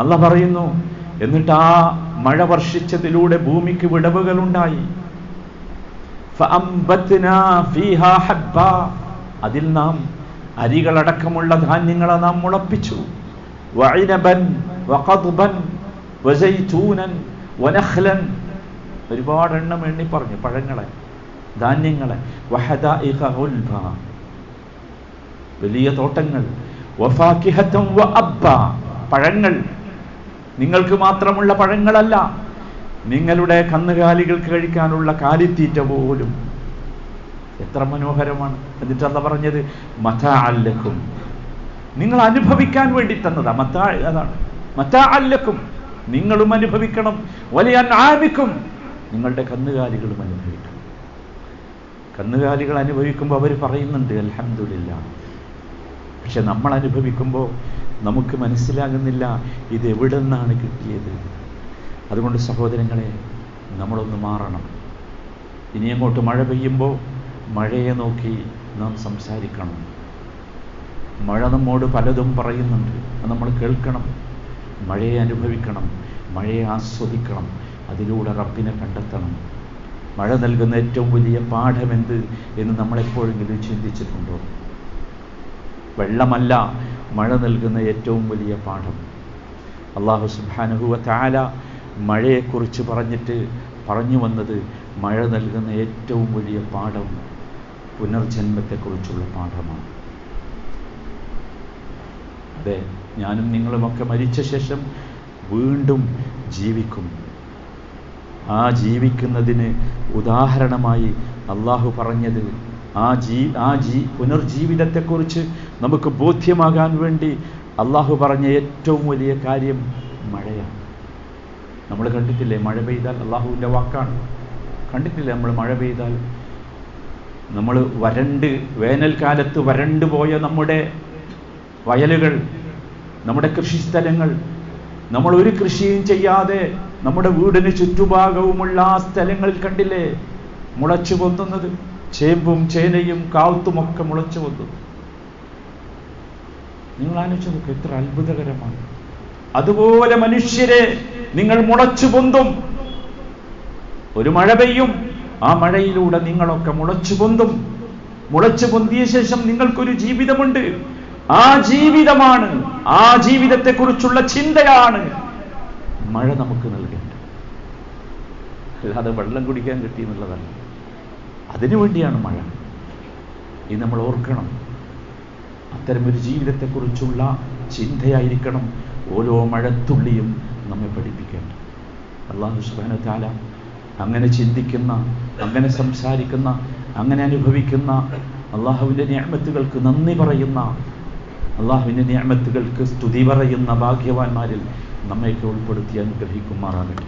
അല്ലാഹ് പറയുന്നു, എന്നിട്ട് ആ മഴ വർഷിച്ചതിലൂടെ ഭൂമിക്ക് വിടവുകളുണ്ടായി. ഫഅംബത്നാ ഫീഹാ ഹബ്ബ. അതിൽ നാം അരികളടക്കമുള്ള ധാന്യങ്ങളെ നാം മുളപ്പിച്ചു. വഇനബൻ വഖദ്ബൻ വസൈതൂനൻ വനഖ്ലൻ. ഒരുപാട് എണ്ണം എണ്ണി പറഞ്ഞു പഴങ്ങളെ, ധാന്യങ്ങളെ. വഹദാഇഖ ഗുൽബ. വലിയ തോട്ടങ്ങൾ. വഫാകിഹതൻ വഅബ്ബ. പഴങ്ങൾ നിങ്ങൾക്ക് മാത്രമുള്ള പഴങ്ങളല്ല, നിങ്ങളുടെ കന്നുകാലികൾക്ക് കഴിക്കാനുള്ള കാലിത്തീറ്റ പോലും. എത്ര മനോഹരമാണ്. എന്നിട്ട് അല്ലാഹ് പറഞ്ഞത് മതാഅൻ ലക്കും, നിങ്ങൾ അനുഭവിക്കാൻ വേണ്ടി തന്നതാ. മതാ അതാണ്, മതാഅൻ ലക്കും, നിങ്ങളും അനുഭവിക്കണം. വലിയൻആമിക്കും, നിങ്ങളുടെ കന്നുകാലികളും അനുഭവിക്കണം. കന്നുകാലികൾ അനുഭവിക്കുമ്പോൾ അവർ പറയുന്നുണ്ട് അൽഹംദുലില്ലാഹ്. പക്ഷെ നമ്മൾ അനുഭവിക്കുമ്പോൾ നമുക്ക് മനസ്സിലാകുന്നില്ല ഇത് എവിടെ നിന്നാണ് കിട്ടിയത്. അതുകൊണ്ട് സഹോദരങ്ങളെ, നമ്മളൊന്ന് മാറണം. ഇനി അങ്ങോട്ട് മഴ പെയ്യുമ്പോൾ മഴയെ നോക്കി നാം സംസാരിക്കണം. മഴ നമ്മോട് പലതും പറയുന്നുണ്ട്, അത് നമ്മൾ കേൾക്കണം. മഴയെ അനുഭവിക്കണം, മഴയെ ആസ്വദിക്കണം, അതിലൂടെ റബ്ബിനെ കണ്ടെത്തണം. മഴ നൽകുന്ന ഏറ്റവും വലിയ പാഠമെന്ത് എന്ന് നമ്മളെപ്പോഴെങ്കിലും ചിന്തിച്ചിട്ടുണ്ടോ? വെള്ളമല്ല മഴ നൽകുന്ന ഏറ്റവും വലിയ പാഠം. അല്ലാഹു സുബ്ഹാനഹു വ തആല മഴയെക്കുറിച്ച് പറഞ്ഞു വന്നത് മഴ നൽകുന്ന ഏറ്റവും വലിയ പാഠം പുനർജന്മത്തെക്കുറിച്ചുള്ള പാഠമാണ്. അതെ, ഞാനും നിങ്ങളുമൊക്കെ മരിച്ച ശേഷം വീണ്ടും ജീവിക്കും. ആ ജീവിക്കുന്നതിന് ഉദാഹരണമായി അള്ളാഹു പറഞ്ഞത് പുനർജീവിതത്തെക്കുറിച്ച് നമുക്ക് ബോധ്യമാകാൻ വേണ്ടി അള്ളാഹു പറഞ്ഞ ഏറ്റവും വലിയ കാര്യം മഴയാണ്. നമ്മൾ കണ്ടിട്ടില്ലേ മഴ പെയ്താൽ? അള്ളാഹുവിൻ്റെ വാക്കാണ്. കണ്ടിട്ടില്ലേ നമ്മൾ മഴ പെയ്താൽ? നമ്മൾ വേനൽക്കാലത്ത് വരണ്ടു പോയ നമ്മുടെ വയലുകൾ, നമ്മുടെ കൃഷിസ്ഥലങ്ങൾ, നമ്മൾ ഒരു കൃഷിയും ചെയ്യാതെ നമ്മുടെ വീടിന് ചുറ്റുഭാഗവുമുള്ള ആ സ്ഥലങ്ങളിൽ കണ്ടില്ലേ മുളച്ചു പൊന്തുന്നത്? ചേമ്പും ചേനയും കാവുത്തുമൊക്കെ മുളച്ചു പൊന്തുന്നു. നിങ്ങൾ ആലോചിച്ച് നോക്ക്, എത്ര അത്ഭുതകരമാണ്. അതുപോലെ മനുഷ്യരെ നിങ്ങൾ മുളച്ചു പൊന്തും. ഒരു മഴ പെയ്യും, ആ മഴയിലൂടെ നിങ്ങളൊക്കെ മുളച്ചു പൊന്തും. മുളച്ചു പൊന്തിയ ശേഷം നിങ്ങൾക്കൊരു ജീവിതമുണ്ട്. ആ ജീവിതമാണ്, ആ ജീവിതത്തെക്കുറിച്ചുള്ള ചിന്തയാണ് മഴ നമുക്ക് നൽകേണ്ടത്. അല്ലാതെ വെള്ളം കുടിക്കാൻ കിട്ടി എന്നുള്ളതല്ല. അതിനുവേണ്ടിയാണ് മഴ. ഇത് നമ്മൾ ഓർക്കണം. അത്തരമൊരു ജീവിതത്തെക്കുറിച്ചുള്ള ചിന്തയായിരിക്കണം ഓരോ മഴത്തുള്ളിയും നമ്മെ പഠിപ്പിക്കേണ്ടത്. അല്ലാഹു സുബ്ഹാനഹു വ തആല അങ്ങനെ ചിന്തിക്കുന്ന, അങ്ങനെ സംസാരിക്കുന്ന, അങ്ങനെ അനുഭവിക്കുന്ന, അള്ളാഹുവിൻ്റെ നിഅമത്തുകൾക്ക് നന്ദി പറയുന്ന, അള്ളാഹുവിൻ്റെ നിഅമത്തുകൾക്ക് സ്തുതി പറയുന്ന ഭാഗ്യവാന്മാരിൽ നമ്മയൊക്കെ ഉൾപ്പെടുത്തി അനുഗ്രഹിക്കുമാറാകട്ടെ.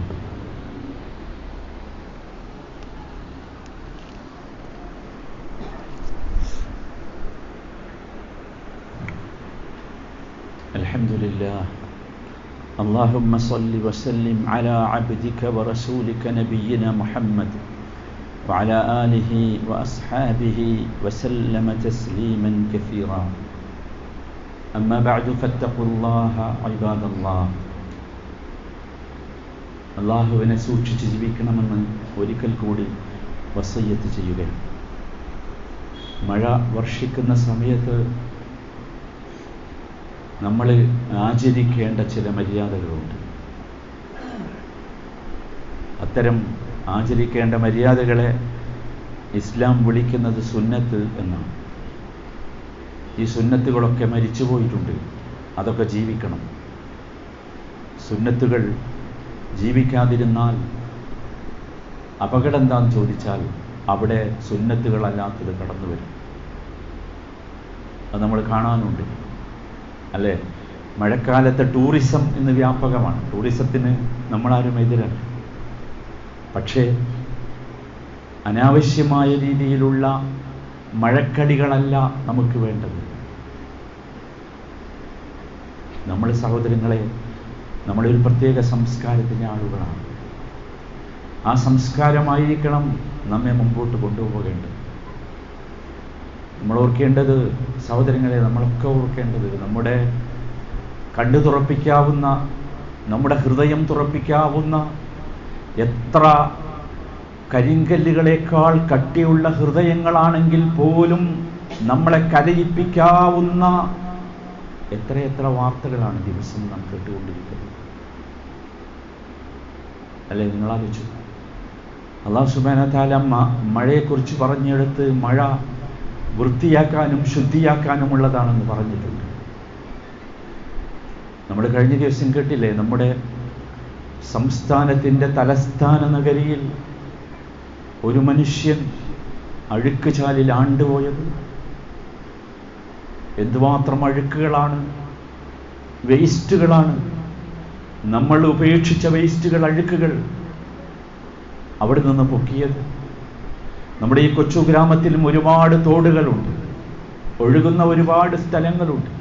അൽഹംദുലില്ലാഹ്. اللهم صل وسلم على عبدك ورسولك نبينا محمد وعلى آله وأصحابه وسلم تسليما كثيرا. أما بعد فاتقوا الله عباد الله. അള്ളാഹുവിനെ സൂക്ഷിച്ച് ജീവിക്കണമെന്ന് ഒരിക്കൽ കൂടി വസിയ്യത്ത് ചെയ്യുകയാണ്. മഴ വർഷിക്കുന്ന സമയത്ത് നമ്മൾ ആചരിക്കേണ്ട ചില മര്യാദകളുണ്ട്. അത്തരം ആചരിക്കേണ്ട മര്യാദകളെ ഇസ്ലാം വിളിക്കുന്നത് സുന്നത്ത് എന്നാണ്. ഈ സുന്നത്തുകളൊക്കെ മരിച്ചു പോയിട്ടുണ്ട്, അതൊക്കെ ജീവിക്കണം. സുന്നത്തുകൾ ജീവിക്കാതിരുന്നാൽ അപകടം എന്താണെന്ന് ചോദിച്ചാൽ അവിടെ സുന്നത്തുകളല്ലാത്തത് കടന്നു വരും. അത് നമ്മൾ കാണാനുണ്ട്, അല്ലേ? മഴക്കാലത്തെ ടൂറിസം ഇന്ന് വ്യാപകമാണ്. ടൂറിസത്തിന് നമ്മളാരും എതിരല്ല. പക്ഷേ അനാവശ്യമായ രീതിയിലുള്ള മഴക്കളികളല്ല നമുക്ക് വേണ്ടത്. നമ്മൾ സഹോദരങ്ങളെ, നമ്മളൊരു പ്രത്യേക സംസ്കാരത്തിൻ്റെ ആളുകളാണ്. ആ സംസ്കാരമായിരിക്കണം നമ്മെ മുമ്പോട്ട് കൊണ്ടുപോകേണ്ടത്. നമ്മൾ ഓർക്കേണ്ടത്, സഹോദരങ്ങളെ, നമ്മളൊക്കെ ഓർക്കേണ്ടത്, നമ്മുടെ കണ്ണു തുറപ്പിക്കാവുന്ന, നമ്മുടെ ഹൃദയം തുറപ്പിക്കാവുന്ന, എത്ര കരിങ്കല്ലുകളേക്കാൾ കട്ടിയുള്ള ഹൃദയങ്ങളാണെങ്കിൽ പോലും നമ്മളെ കരയിപ്പിക്കാവുന്ന എത്രയെത്ര വാർത്തകളാണ് ദിവസം നാം കേട്ടുകൊണ്ടിരിക്കുന്നത്, അല്ലേ? നിങ്ങളാലോചിച്ചു. അല്ലാഹു സുബ്ഹാനഹു വ തആല മഴയെക്കുറിച്ച് പറഞ്ഞെടുത്ത് മഴ വൃത്തിയാക്കാനും ശുദ്ധിയാക്കാനുമുള്ളതാണെന്ന് പറഞ്ഞിട്ടുണ്ട്. നമ്മൾ കഴിഞ്ഞ ദിവസം കേട്ടില്ലേ, നമ്മുടെ സംസ്ഥാനത്തിൻ്റെ തലസ്ഥാന നഗരിയിൽ ഒരു മനുഷ്യൻ അഴുക്ക് ചാലിൽ ആണ്ടുപോയത്. എന്തുമാത്രം അഴുക്കുകളാണ്, വേസ്റ്റുകളാണ്, നമ്മൾ ഉപേക്ഷിച്ച വേസ്റ്റുകൾ, അഴുക്കുകൾ അവിടെ നിന്ന് പൊക്കിയത്. നമ്മുടെ ഈ കൊച്ചു ഗ്രാമത്തിലും ഒരുപാട് തോടുകളുണ്ട്, ഒഴുകുന്ന ഒരുപാട് സ്ഥലങ്ങളുണ്ട്.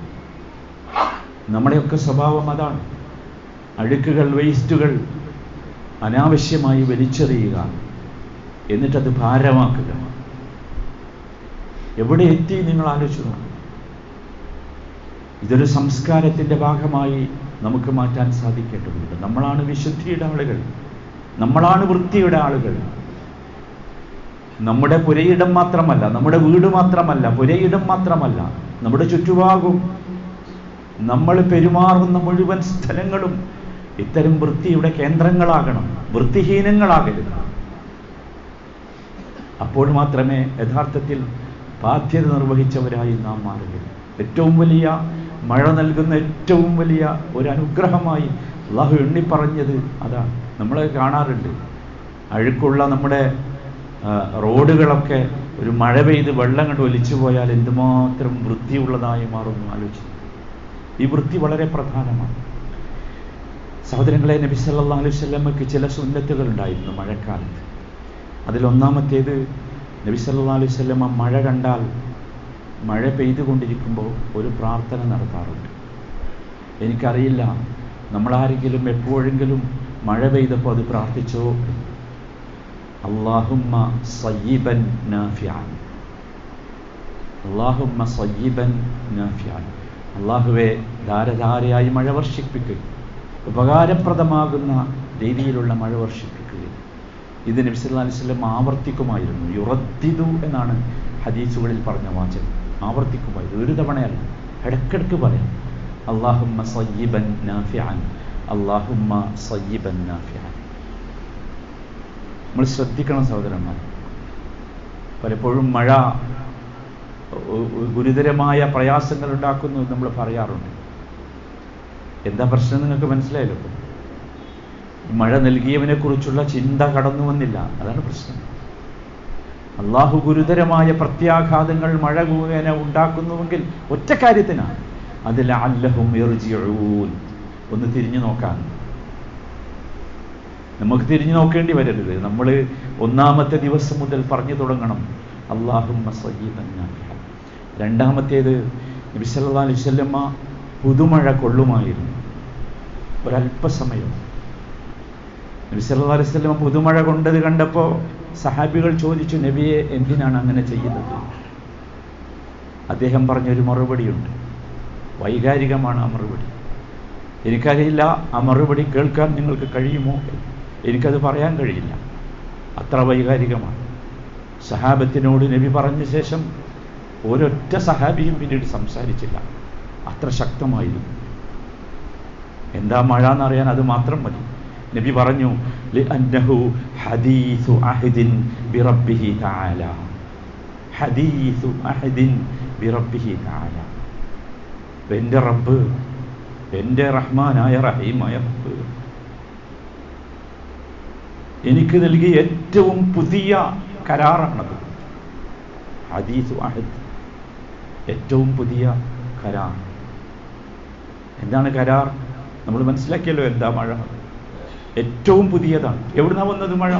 നമ്മുടെയൊക്കെ സ്വഭാവം അതാണ്. അഴുക്കുകൾ, വേസ്റ്റുകൾ അനാവശ്യമായി വലിച്ചെറിയുക. എന്നിട്ടത് ഭാരമാക്കുക. എവിടെ എത്തി നിങ്ങൾ ആലോചിച്ചു നോക്കുക. ഇതൊരു സംസ്കാരത്തിൻ്റെ ഭാഗമായി നമുക്ക് മാറ്റാൻ സാധിക്കേണ്ടതുണ്ട്. നമ്മളാണ് വിശുദ്ധിയുടെ ആളുകൾ, നമ്മളാണ് വൃത്തിയുടെ ആളുകൾ. നമ്മുടെ പുരയിടം മാത്രമല്ല, നമ്മുടെ വീട് മാത്രമല്ല, പുരയിടം മാത്രമല്ല, നമ്മുടെ ചുറ്റുഭാഗവും നമ്മൾ പെരുമാറുന്ന മുഴുവൻ സ്ഥലങ്ങളും ഇത്തരം വൃത്തിയുടെ കേന്ദ്രങ്ങളാകണം, വൃത്തിഹീനങ്ങളാകരുത്. അപ്പോൾ മാത്രമേ യഥാർത്ഥത്തിൽ ബാധ്യത നിർവഹിച്ചവരായി നാം മാറുകയുള്ളൂ. ഏറ്റവും വലിയ മഴ നൽകുന്ന ഏറ്റവും വലിയ ഒരു അനുഗ്രഹമായി അള്ളാഹു എണ്ണിപ്പറഞ്ഞത് അതാണ്. നമ്മൾ കാണാറുണ്ട്, അഴുക്കുള്ള നമ്മുടെ റോഡുകളൊക്കെ ഒരു മഴ പെയ്ത് വെള്ളം കണ്ട് ഒലിച്ചു പോയാൽ എന്തുമാത്രം വൃത്തിയുള്ളതായി മാറുന്നു ആലോചിച്ചു. ഈ വൃത്തി വളരെ പ്രധാനമാണ്. സഹോദരങ്ങളെ, നബി സല്ലല്ലാഹു അലൈഹി വസല്ലമയ്ക്ക് ചില സുന്നത്തുകൾ ഉണ്ടായിരുന്നു മഴക്കാലത്ത്. അതിലൊന്നാമത്തേത്, നബി സല്ലല്ലാഹു അലൈഹി വസല്ലമ മഴ കണ്ടാൽ, മഴ പെയ്തുകൊണ്ടിരിക്കുമ്പോൾ ഒരു പ്രാർത്ഥന നടത്താറുണ്ട്. എനിക്കറിയില്ല നമ്മളാരെങ്കിലും എപ്പോഴെങ്കിലും മഴ പെയ്തപ്പോൾ അത് പ്രാർത്ഥിച്ചോ? അല്ലാഹുമ്മ സയ്യിബൻ നാഫിഅൻ, അല്ലാഹുമ്മ സയ്യിബൻ നാഫിഅൻ, അല്ലാഹുവേ ധാരധാരയായി മഴ വർഷിപ്പിക്കുക, ഉപകാരപ്രദമാകുന്ന രീതിയിലുള്ള മഴ വർഷിപ്പിക്കുക. ഇത് നബി സല്ലല്ലാഹു അലൈഹി വസല്ലം ആവർത്തിക്കുമായിരുന്നു. യുറദ്ദിദു എന്നാണ് ഹദീസുകളിൽ പറഞ്ഞ വാചകം. ആവർത്തിക്കുമായിരുന്നു, ഒരു തവണയല്ല, ഇടയ്ക്കിടയ്ക്ക് പറയാം. അല്ലാഹുമ്മ സയ്യിബൻ നാഫിഅൻ, അല്ലാഹുമ്മ സയ്യിബൻ നാഫിഅൻ. നമ്മൾ ശ്രദ്ധിക്കണം സഹോദരന്മാർ. പലപ്പോഴും മഴ ഗുരുതരമായ പ്രയാസങ്ങൾ ഉണ്ടാക്കുന്നു എന്ന് നമ്മൾ പറയാറുണ്ട്. എന്താ പ്രശ്നം നിങ്ങൾക്ക് മനസ്സിലായല്ലോ. മഴ നൽകിയവനെ കുറിച്ചുള്ള ചിന്ത കടന്നു വന്നില്ല, അതാണ് പ്രശ്നം. അള്ളാഹു ഗുരുതരമായ പ്രത്യാഘാതങ്ങൾ മഴ മുഖേന ഉണ്ടാക്കുന്നുവെങ്കിൽ ഒറ്റ കാര്യത്തിനാണ്, അത് ലഅല്ലഹും യർജിഊൻ, ഒന്ന് തിരിഞ്ഞു നോക്കാൻ. നമുക്ക് തിരിഞ്ഞു നോക്കേണ്ടി വരരുത്. നമ്മൾ ഒന്നാമത്തെ ദിവസം മുതൽ പറഞ്ഞു തുടങ്ങണം, അല്ലാഹുമ്മ സയ്യിബൻ നാഫിഅൻ. രണ്ടാമത്തേത്, നബി സല്ലല്ലാഹു അലൈഹി വസല്ലമ പുതുമഴ കൊള്ളുമായിരുന്നു ഒരല്പസമയം. നബി സല്ലല്ലാഹു അലൈഹി വസല്ലമ പുതുമഴ കൊണ്ടത് കണ്ടപ്പോൾ സഹാബികൾ ചോദിച്ചു, നബിയെ എന്തിനാണ് അങ്ങനെ ചെയ്യുന്നത്? അദ്ദേഹം പറഞ്ഞൊരു മറുപടിയുണ്ട്, വൈകാരികമാണ് ആ മറുപടി. എനിക്കറിയില്ല ആ മറുപടി കേൾക്കാൻ നിങ്ങൾക്ക് കഴിയുമോ, എനിക്കത് പറയാൻ കഴിയില്ല, അത്ര വൈകാരികമാണ്. സഹാബത്തിനോട് നബി പറഞ്ഞ ശേഷം ഒരൊറ്റ സഹാബിയും പിന്നീട് സംസാരിച്ചില്ല, അത്ര ശക്തമായിരുന്നു. എന്താ മഴ എന്നറിയാൻ അത് മാത്രം മതി. നബി പറഞ്ഞു, ലിഅന്നഹു ഹദീസു അഹദിൻ ബിറബ്ബിഹി തആല, ഹദീസു അഹദിൻ ബിറബ്ബിഹി തആല. എൻ്റെ റബ്ബ്, എൻ്റെ റഹ്മാനായ റഹീമായ റബ്ബ് എനിക്ക് നൽകിയ ഏറ്റവും പുതിയ കരാറാണത്. ഹദീസു അഹദ്, ഏറ്റവും പുതിയ കരാർ. എന്താണ് കരാർ? നമ്മൾ മനസ്സിലാക്കിയല്ലോ എന്താ മഴ. ഏറ്റവും പുതിയതാണ്. എവിടുന്നാ വന്നത് മഴ?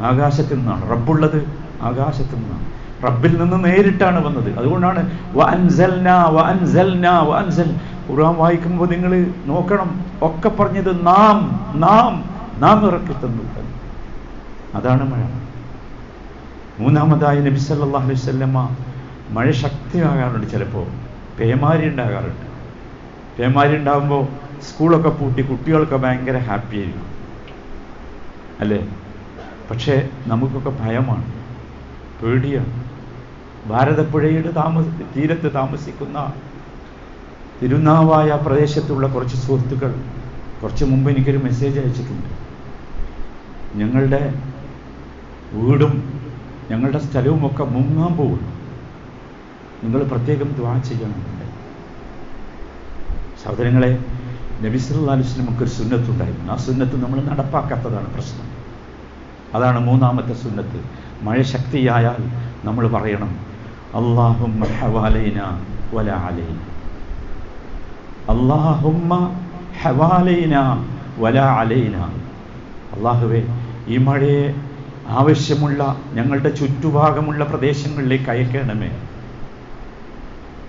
ആകാശത്തിൽ നിന്നാണ്. റബ്ബുള്ളത് ആകാശത്തിൽ നിന്നാണ്, റബ്ബിൽ നിന്ന് നേരിട്ടാണ് വന്നത്. അതുകൊണ്ടാണ് വഅൻസൽനാ വഅൻസൽനാ വഅൻസൽ. ഖുർആൻ വായിക്കുമ്പോൾ നിങ്ങൾ നോക്കണം, ഒക്കെ പറഞ്ഞത് നാം നാം നാം ഇറക്കി തന്നു. അതാണ് മഴ. മൂന്നാമതായി നബി സല്ലല്ലാഹു അലൈഹി വസല്ലമ മഴ ശക്തിയാകാറുണ്ട്, ചിലപ്പോൾ പേമാരി ഉണ്ടാകാറുണ്ട്. പേമാരി ഉണ്ടാകുമ്പോൾ സ്കൂളൊക്കെ പൂട്ടി കുട്ടികളൊക്കെ ഭയങ്കര ഹാപ്പി ആയിരിക്കും അല്ലേ? പക്ഷേ നമുക്കൊക്കെ ഭയമാണ്, പേടിയാണ്. ഭാരതപ്പുഴയുടെ തീരത്ത് താമസിക്കുന്ന തിരുനാവായ പ്രദേശത്തുള്ള കുറച്ച് സുഹൃത്തുക്കൾ കുറച്ച് മുമ്പ് എനിക്കൊരു മെസ്സേജ് അയച്ചിട്ടുണ്ട്. ഞങ്ങളുടെ വീടും ഞങ്ങളുടെ സ്ഥലവും ഒക്കെ മുങ്ങാൻ പോകുന്നു, നിങ്ങൾ പ്രത്യേകം ദുആ ചെയ്യണം. സഹോദരങ്ങളെ, നബി സല്ലല്ലാഹു അലൈഹി വസല്ലമക്ക് ഒരു സുന്നത്തുണ്ടായിരുന്നു. ആ സുന്നത്ത് നമ്മൾ നടപ്പാക്കാത്തതാണ് പ്രശ്നം. അതാണ് മൂന്നാമത്തെ സുന്നത്ത്. മഴ ശക്തിയായാൽ നമ്മൾ പറയണം, അല്ലാഹുമ്മ ഹവാലൈനാ വലാ അലൈനാ, അല്ലാഹുമ്മ ഹവാലൈനാ വലാ അലൈനാ. അല്ലാഹുവേ, ഈ മഴയെ ആവശ്യമുള്ള ഞങ്ങളുടെ ചുറ്റുഭാഗമുള്ള പ്രദേശങ്ങളിലേക്ക് അയക്കണമേ,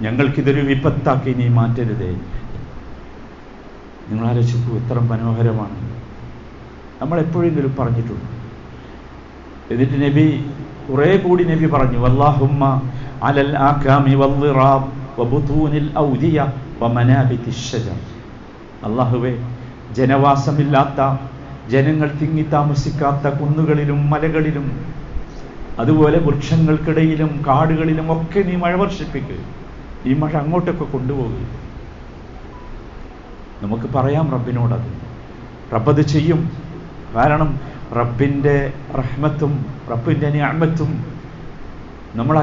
ഞങ്ങൾക്കിതൊരു വിപത്താക്കി നീ മാറ്റരുതേ. നിങ്ങൾ ആലോചിക്കൂ, എത്ര മനോഹരമാണ്. നമ്മൾ എപ്പോഴെങ്കിലും പറഞ്ഞിട്ടുണ്ട്, എന്നിട്ട് നബി കുറെ കൂടി നബി പറഞ്ഞു, വല്ലാഹുമ്മ അലൽ ആകാമി വൽളിറാബ് വബുതൂനിൽ ഔദിയ വമനാബിതിശ് ശജർ. അല്ലാഹുവേ, ജനവാസമില്ലാത്ത, ജനങ്ങൾ തിങ്ങി താമസിക്കാത്ത കുന്നുകളിലും മലകളിലും അതുപോലെ വൃക്ഷങ്ങൾക്കിടയിലും കാടുകളിലും ഒക്കെ നീ മഴ വർഷിപ്പിക്കുക. ഈ മഴ അങ്ങോട്ടൊക്കെ കൊണ്ടുപോകുക. നമുക്ക് പറയാം റബ്ബിനോടത്. റബ്ബത് ചെയ്യും. കാരണം റബ്ബിൻ്റെ റഹ്മത്തും റബ്ബിൻ്റെ നിഅമത്തും നമ്മൾ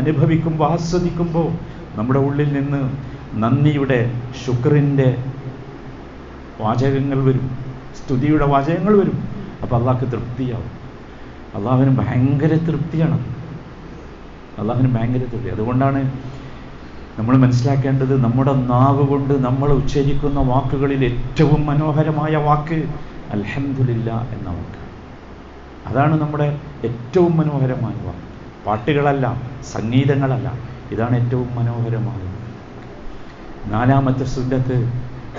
അനുഭവിക്കുമ്പോൾ, ആസ്വദിക്കുമ്പോൾ നമ്മുടെ ഉള്ളിൽ നിന്ന് നന്ദിയുടെ, ശുക്രിൻ്റെ വാചകങ്ങൾ വരും, സ്തുതിയുടെ വാചകങ്ങൾ വരും. അപ്പോൾ അള്ളാഹ്ക്ക് തൃപ്തിയാവും. അള്ളാഹുവിന് ഭയങ്കര തൃപ്തിയാണ്. അള്ളാഹുവിന് ഭയങ്കര തൃപ്തി. അതുകൊണ്ടാണ് നമ്മൾ മനസ്സിലാക്കേണ്ടത്, നമ്മുടെ നാവ് കൊണ്ട് നമ്മൾ ഉച്ചരിക്കുന്ന വാക്കുകളിൽ ഏറ്റവും മനോഹരമായ വാക്ക് അൽഹംദുലില്ലാ എന്ന വാക്ക്. അതാണ് നമ്മുടെ ഏറ്റവും മനോഹരമായ വാക്ക്. പാട്ടുകളല്ല, സംഗീതങ്ങളല്ല, ഇതാണ് ഏറ്റവും മനോഹരമായത്. 4-ാമത്തെ സുന്നത്ത്,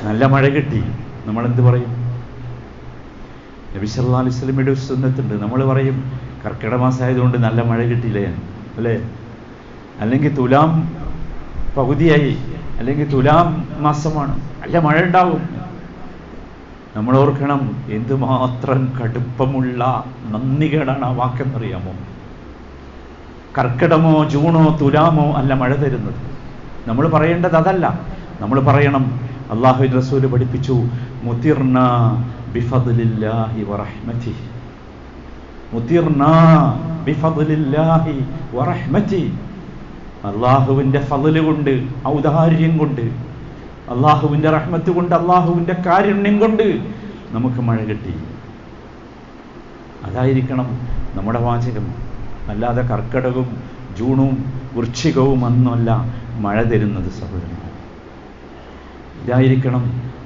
നല്ല മഴ കിട്ടി, നമ്മളെന്ത് പറയും? നബി സല്ലല്ലാഹു അലൈഹി വസല്ലമയുടെ ഒരു സുന്നത്തുണ്ട്. നമ്മൾ പറയും കർക്കിടക മാസമായതുകൊണ്ട് നല്ല മഴ കിട്ടിയില്ലേ അല്ലേ, അല്ലെങ്കിൽ തുലാം പകുതിയായി, അല്ലെങ്കിൽ തുലാം മാസമാണ്, നല്ല മഴ ഉണ്ടാവും. നമ്മൾ ഓർക്കണം, എന്തുമാത്രം കടുപ്പമുള്ള നന്ദികേടാണ് ആ വാക്കെന്നറിയാമോ? കർക്കിടമോ ജൂണോ തുലാമോ അല്ല മഴ തരുന്നത്. നമ്മൾ പറയേണ്ടത് അതല്ല. നമ്മൾ പറയണം, അല്ലാഹുവിൻ്റെ റസൂല് പഠിപ്പിച്ചു, മുതിർനാ ബിഫദ്ലില്ലാഹി വറഹ്മതിഹി, മുതിർനാ ബിഫദ്ലില്ലാഹി വറഹ്മതിഹി. അല്ലാഹുവിൻ്റെ ഫദ്ല് കൊണ്ട്, ഔദാര്യം കൊണ്ട്, അല്ലാഹുവിൻ്റെ റഹ്മത്ത് കൊണ്ട്, അല്ലാഹുവിൻ്റെ കാരുണ്യം കൊണ്ട് നമുക്ക് മഴ കിട്ടി. അതായിരിക്കണം നമ്മുടെ വാചകം. അല്ലാതെ കർക്കിടകവും ജൂണും വൃശ്ചികവും അന്നല്ല മഴ തരുന്നത് സഹോദരന്മാർ. ഇതായിരിക്കണം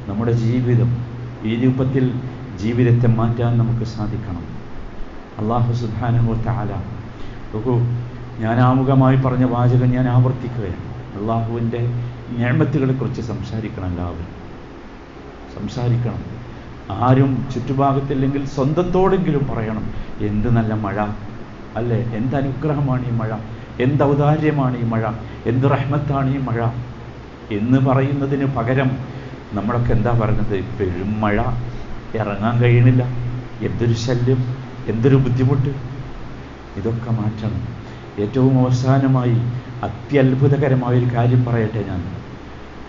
നമ്മുടെ ജീവിതം. ഈ രൂപത്തിൽ ജീവിതത്തെ മാറ്റാൻ നമുക്ക് സാധിക്കണം. അല്ലാഹു സുബ്ഹാനഹു വ തആല, നോക്കൂ, ഞാൻ ആമുഖമായി പറഞ്ഞ വാചകം ഞാൻ ആവർത്തിക്കുകയാണ്. അല്ലാഹുവിൻ്റെ നിഅമത്തുകളെക്കുറിച്ച് സംസാരിക്കണം. എല്ലാവരും സംസാരിക്കണം. ആരും ചുറ്റുഭാഗത്തില്ലെങ്കിൽ സ്വന്തത്തോടെങ്കിലും പറയണം, എന്ത് നല്ല മഴ അല്ലേ, എന്ത് അനുഗ്രഹമാണ് ഈ മഴ, എന്ത് ഔദാര്യമാണ് ഈ മഴ, എന്ത് റഹ്മത്താണ് ഈ മഴ എന്ന് പറയുന്നതിന് പകരം നമ്മളൊക്കെ എന്താ പറയുന്നത്? പെരും മഴ, ഇറങ്ങാൻ കഴിയണില്ല, എന്തൊരു ശല്യം, എന്തൊരു ബുദ്ധിമുട്ട്. ഇതൊക്കെ മാറ്റണം. ഏറ്റവും അവസാനമായി അത്യത്ഭുതകരമായൊരു കാര്യം പറയട്ടെ ഞാൻ.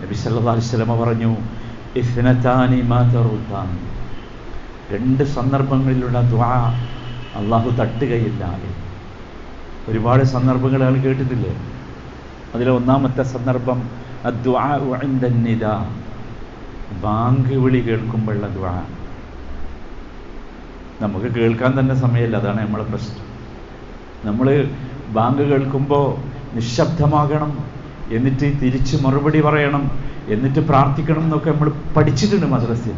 നബി സല്ലല്ലാഹു അലൈഹി വസല്ലമ പറഞ്ഞു, ഇസ്നതാനി മാ തറുതാൻ, 2 സന്ദർഭങ്ങളിലുള്ള ദുആ അള്ളാഹു തട്ടുകയില്ല. ഒരുപാട് സന്ദർഭങ്ങൾ കേട്ടിട്ടില്ലേ? അതിലെ 1-ാമത്തെ സന്ദർഭം അദ്ദുആഉ ഇൻദ നിദാ, ബാങ്ക് വിളി കേൾക്കുമ്പോഴുള്ള ദുആ. നമുക്ക് കേൾക്കാൻ തന്നെ സമയമില്ല, അതാണ് നമ്മളെ പ്രശ്നം. നമ്മൾ ബാങ്ക് കേൾക്കുമ്പോൾ നിശബ്ദമാകണം, എന്നിട്ട് തിരിച്ച് മറുപടി പറയണം, എന്നിട്ട് പ്രാർത്ഥിക്കണം എന്നൊക്കെ നമ്മൾ പഠിച്ചിട്ടുണ്ട് മദ്രസയിൽ.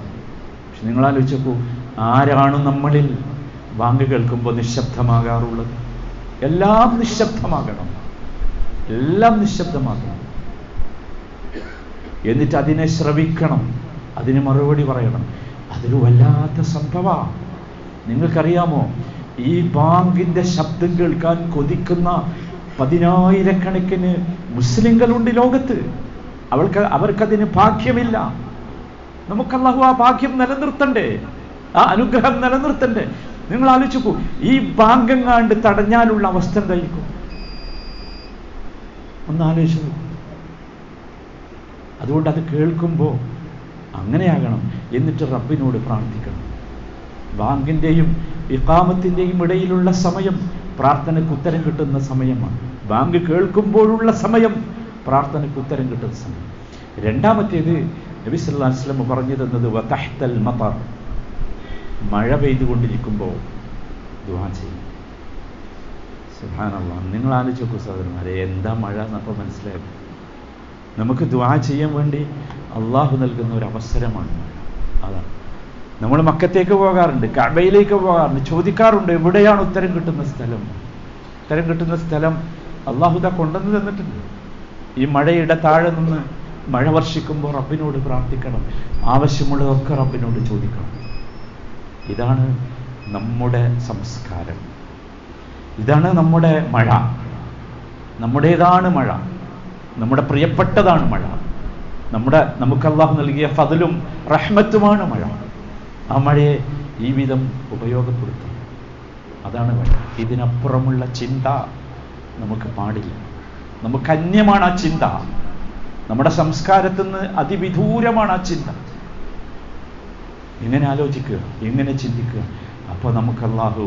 പക്ഷെ നിങ്ങളാലോചിച്ച് നോക്കൂ, ആരാണ് നമ്മളിൽ ബാങ്ക് കേൾക്കുമ്പോൾ നിശബ്ദമാകാറുള്ളത്? എല്ലാം നിശബ്ദമാകണം, എല്ലാം നിശബ്ദമാകണം. എന്നിട്ട് അതിനെ ശ്രവിക്കണം, അതിന് മറുപടി പറയണം. അതൊരു വല്ലാത്ത സംഭവമാണ്. നിങ്ങൾക്കറിയാമോ, ഈ ബാങ്കിൻ്റെ ശബ്ദം കേൾക്കാൻ കൊതിക്കുന്ന 10,000-കണക്കിന് മുസ്ലിങ്ങളുണ്ട് ലോകത്ത്. അവർക്കതിന് ഭാഗ്യമില്ല. നമുക്ക് അല്ലാഹു ആ ഭാഗ്യം നിലനിർത്തണ്ടേ, ആ അനുഗ്രഹം നിലനിർത്തണ്ടേ? നിങ്ങൾ ആലോചിക്കൂ, ഈ ബാങ്കെങ്ങാണ്ട് തടഞ്ഞാലുള്ള അവസ്ഥ എന്തായിരിക്കും? ഒന്ന് ആലോചിച്ചു. അതുകൊണ്ട് അത് കേൾക്കുമ്പോൾ അങ്ങനെയാകണം. എന്നിട്ട് റബ്ബിനോട് പ്രാർത്ഥിക്കണം. ബാങ്കിൻ്റെയും ഇഖാമത്തിൻ്റെയും ഇടയിലുള്ള സമയം പ്രാർത്ഥനയ്ക്ക് ഉത്തരം കിട്ടുന്ന സമയമാണ്. ബാങ്ക് കേൾക്കുമ്പോഴുള്ള സമയം പ്രാർത്ഥനയ്ക്ക് ഉത്തരം കിട്ടുന്ന സമയം. 2-ാമത്തേത് നബി സല്ലല്ലാഹു അലൈഹി വസല്ലം പറഞ്ഞു തന്നത് വതഹ്തൽ മതർ, മഴ പെയ്തുകൊണ്ടിരിക്കുമ്പോൾ ദുആ ചെയ്യും. സുബ്ഹാനല്ലാഹ്. നിങ്ങൾ ആലോചിച്ച് നോക്കൂ സഹോദരന്മാരെ, എന്താ മഴ എന്നപ്പോൾ മനസ്സിലാകും. നമുക്ക് ദുആ ചെയ്യാൻ വേണ്ടി അള്ളാഹു നൽകുന്ന ഒരു അവസരമാണ്. അതാണ്. നമ്മൾ മക്കത്തേക്ക് പോകാറുണ്ട്, കഅബയിലേക്ക് പോകാറുണ്ട്, ചോദിക്കാറുണ്ട് എവിടെയാണ് ഉത്തരം കിട്ടുന്ന സ്ഥലം. ഉത്തരം കിട്ടുന്ന സ്ഥലം അള്ളാഹു ദാ കൊണ്ടുവന്ന് തന്നിട്ടുണ്ട്. ഈ മഴയുടെ താഴെ നിന്ന് മഴ വർഷിക്കുമ്പോൾ റബ്ബിനോട് പ്രാർത്ഥിക്കണം, ആവശ്യമുള്ളതൊക്കെ റബ്ബിനോട് ചോദിക്കണം. ഇതാണ് നമ്മുടെ സംസ്കാരം. ഇതാണ് നമ്മുടെ മഴ. നമ്മുടേതാണ് മഴ. നമ്മുടെ പ്രിയപ്പെട്ടതാണ് മഴ. നമുക്ക് അല്ലാഹു നൽകിയ ഫദ്ലും റഹ്മത്തുമാണ് മഴ. ആ മഴയെ ഈ വിധം ഉപയോഗപ്പെടുത്തും. അതാണ് മഴ. ഇതിനപ്പുറമുള്ള ചിന്ത നമുക്ക് പാടില്ല. നമുക്ക് അന്യമാണ് ആ ചിന്ത. നമ്മുടെ സംസ്കാരത്തിൽ നിന്ന് അതിവിദൂരമാണ് ആ ചിന്ത. ഇങ്ങനെ ആലോചിക്കുക, ഇങ്ങനെ ചിന്തിക്കുക. അപ്പോൾ നമുക്ക് അല്ലാഹു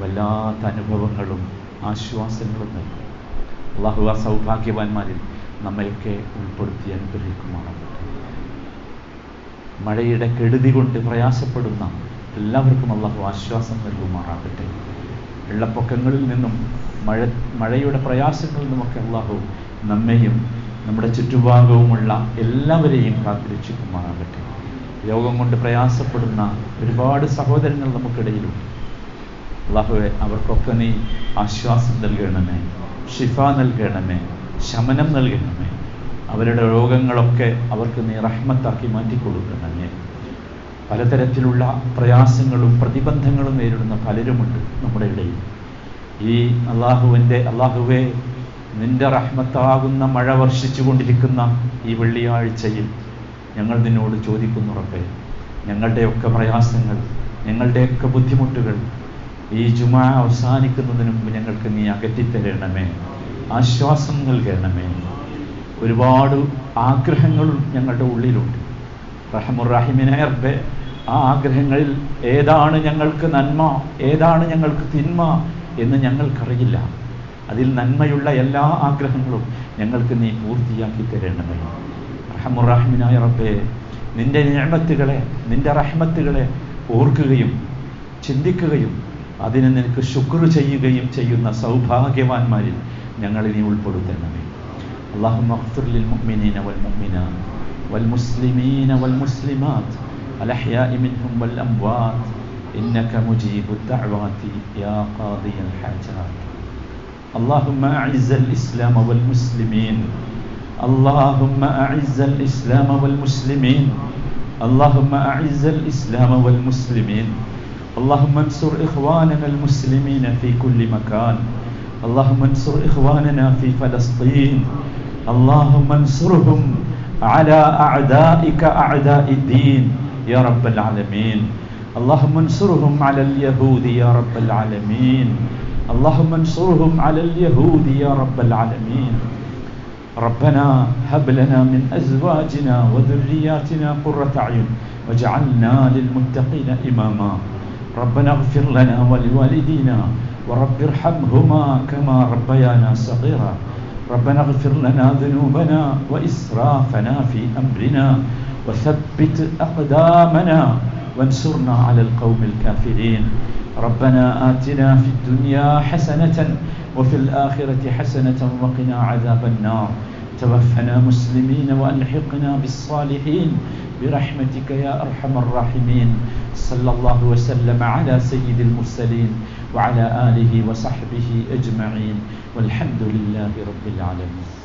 വല്ലാത്ത അനുഭവങ്ങളും ആശ്വാസങ്ങളും നൽകും. അല്ലാഹു ആ സൗഭാഗ്യവാന്മാരിൽ നമ്മയൊക്കെ ഉൾപ്പെടുത്തി അനുഗ്രഹിക്കുമാറാകട്ടെ. മഴയുടെ കെടുതി കൊണ്ട് പ്രയാസപ്പെടുന്ന എല്ലാവർക്കും അല്ലാഹു ആശ്വാസം നൽകുമാറാകട്ടെ. വെള്ളപ്പൊക്കങ്ങളിൽ നിന്നും മഴയുടെ പ്രയാസങ്ങളിൽ നിന്നുമൊക്കെ അല്ലാഹു നമ്മെയും നമ്മുടെ ചുറ്റുഭാഗവുമുള്ള എല്ലാവരെയും കാത്തുരക്ഷിക്കുമാറാകട്ടെ. രോഗം കൊണ്ട് പ്രയാസപ്പെടുന്ന ഒരുപാട് സഹോദരങ്ങൾ നമുക്കിടയിലുണ്ട്. അല്ലാഹുവേ, അവർക്കൊക്കെ നീ ആശ്വാസം നൽകണമേ, ഷിഫ നൽകണമേ, ശമനം നൽകണമേ. അവരുടെ രോഗങ്ങളൊക്കെ അവർക്ക് നീ റഹ്മത്താക്കി മാറ്റിക്കൊടുക്കണമേ. പലതരത്തിലുള്ള പ്രയാസങ്ങളും പ്രതിബന്ധങ്ങളും നേരിടുന്ന പലരുമുണ്ട് നമ്മുടെ ഇടയിൽ. ഈ അല്ലാഹുവേ, നിന്റെ റഹ്മത്താകുന്ന മഴ വർഷിച്ചു കൊണ്ടിരിക്കുന്ന ഈ വെള്ളിയാഴ്ചയിൽ ഞങ്ങൾ നിന്നോട് ചോദിക്കുന്നു റബ്ബേ, ഞങ്ങളുടെയൊക്കെ പ്രയാസങ്ങൾ, ഞങ്ങളുടെയൊക്കെ ബുദ്ധിമുട്ടുകൾ ഈ ജുമാ അവസാനിക്കുന്നതിന് മുമ്പ് ഞങ്ങൾക്ക് നീ അകറ്റിത്തരണമേ, ആശ്വാസം നൽകണമേ. ഒരുപാട് ആഗ്രഹങ്ങളും ഞങ്ങളുടെ ഉള്ളിലുണ്ട്. റഹ്മുറഹിമിനായ റബ്ബേ, ആ ആഗ്രഹങ്ങളിൽ ഏതാണ് ഞങ്ങൾക്ക് നന്മ, ഏതാണ് ഞങ്ങൾക്ക് തിന്മ എന്ന് ഞങ്ങൾക്കറിയില്ല. അതിൽ നന്മയുള്ള എല്ലാ ആഗ്രഹങ്ങളും ഞങ്ങൾക്ക് നീ പൂർത്തിയാക്കി തരണമേ. റഹ്മുറഹിമിനായ റബ്ബേ, നിന്റെ നിഅമത്തുകളെ, നിന്റെ റഹ്മത്തുകളെ ഓർക്കുകയും ചിന്തിക്കുകയും അതിന് നിനക്ക് ശുക്ർ ചെയ്യുകയും ചെയ്യുന്ന സൗഭാഗ്യവാന്മാരിൽ ഞങ്ങളെ നീ ഉൾപ്പെടുത്തണമേ. അല്ലാഹുമ്മ ഗ്ഫിർ ലിൽ മുഅ്മിനീന വൽ മുഅ്മിനാത്ത് വൽ മുസ്ലിമീന വൽ മുസ്ലിമാത്ത് അൽ അഹ്യാഇ മിൻഹും വൽ അംവാത്ത് ഇന്നക മുജീബുദ് ദഅവാതി യാ ഖാദിയൽ ഹാജാത്ത്. اللهم أعز الإسلام والمسلمين. اللهم أعز الإسلام والمسلمين. اللهم أعز الإسلام والمسلمين. اللهم انصر إخواننا المسلمين في كل مكان. اللهم انصر إخواننا في فلسطين. اللهم انصرهم على أعدائك أعداء الدين يا رب العالمين. اللهم انصرهم على اليهود يا رب العالمين. اللهم انصرهم على اليهود يا رب العالمين. ربنا هب لنا من أزواجنا وذرياتنا قرة أعين واجعلنا للمتقين إماما. ربنا اغفر لنا ولوالدينا ورب ارحمهما كما ربيانا صغيرا. ربنا اغفر لنا ذنوبنا وإسرافنا في أمرنا وثبت أقدامنا وانصرنا على القوم الكافرين. ربنا آتنا في الدنيا حسنة وفي الآخرة حسنة وقنا عذاب النار. توفنا مسلمين وألحقنا بالصالحين برحمتك يا أرحم الراحمين. صلى الله وسلم على سيد المرسلين وعلى آله وصحبه أجمعين والحمد لله رب العالمين.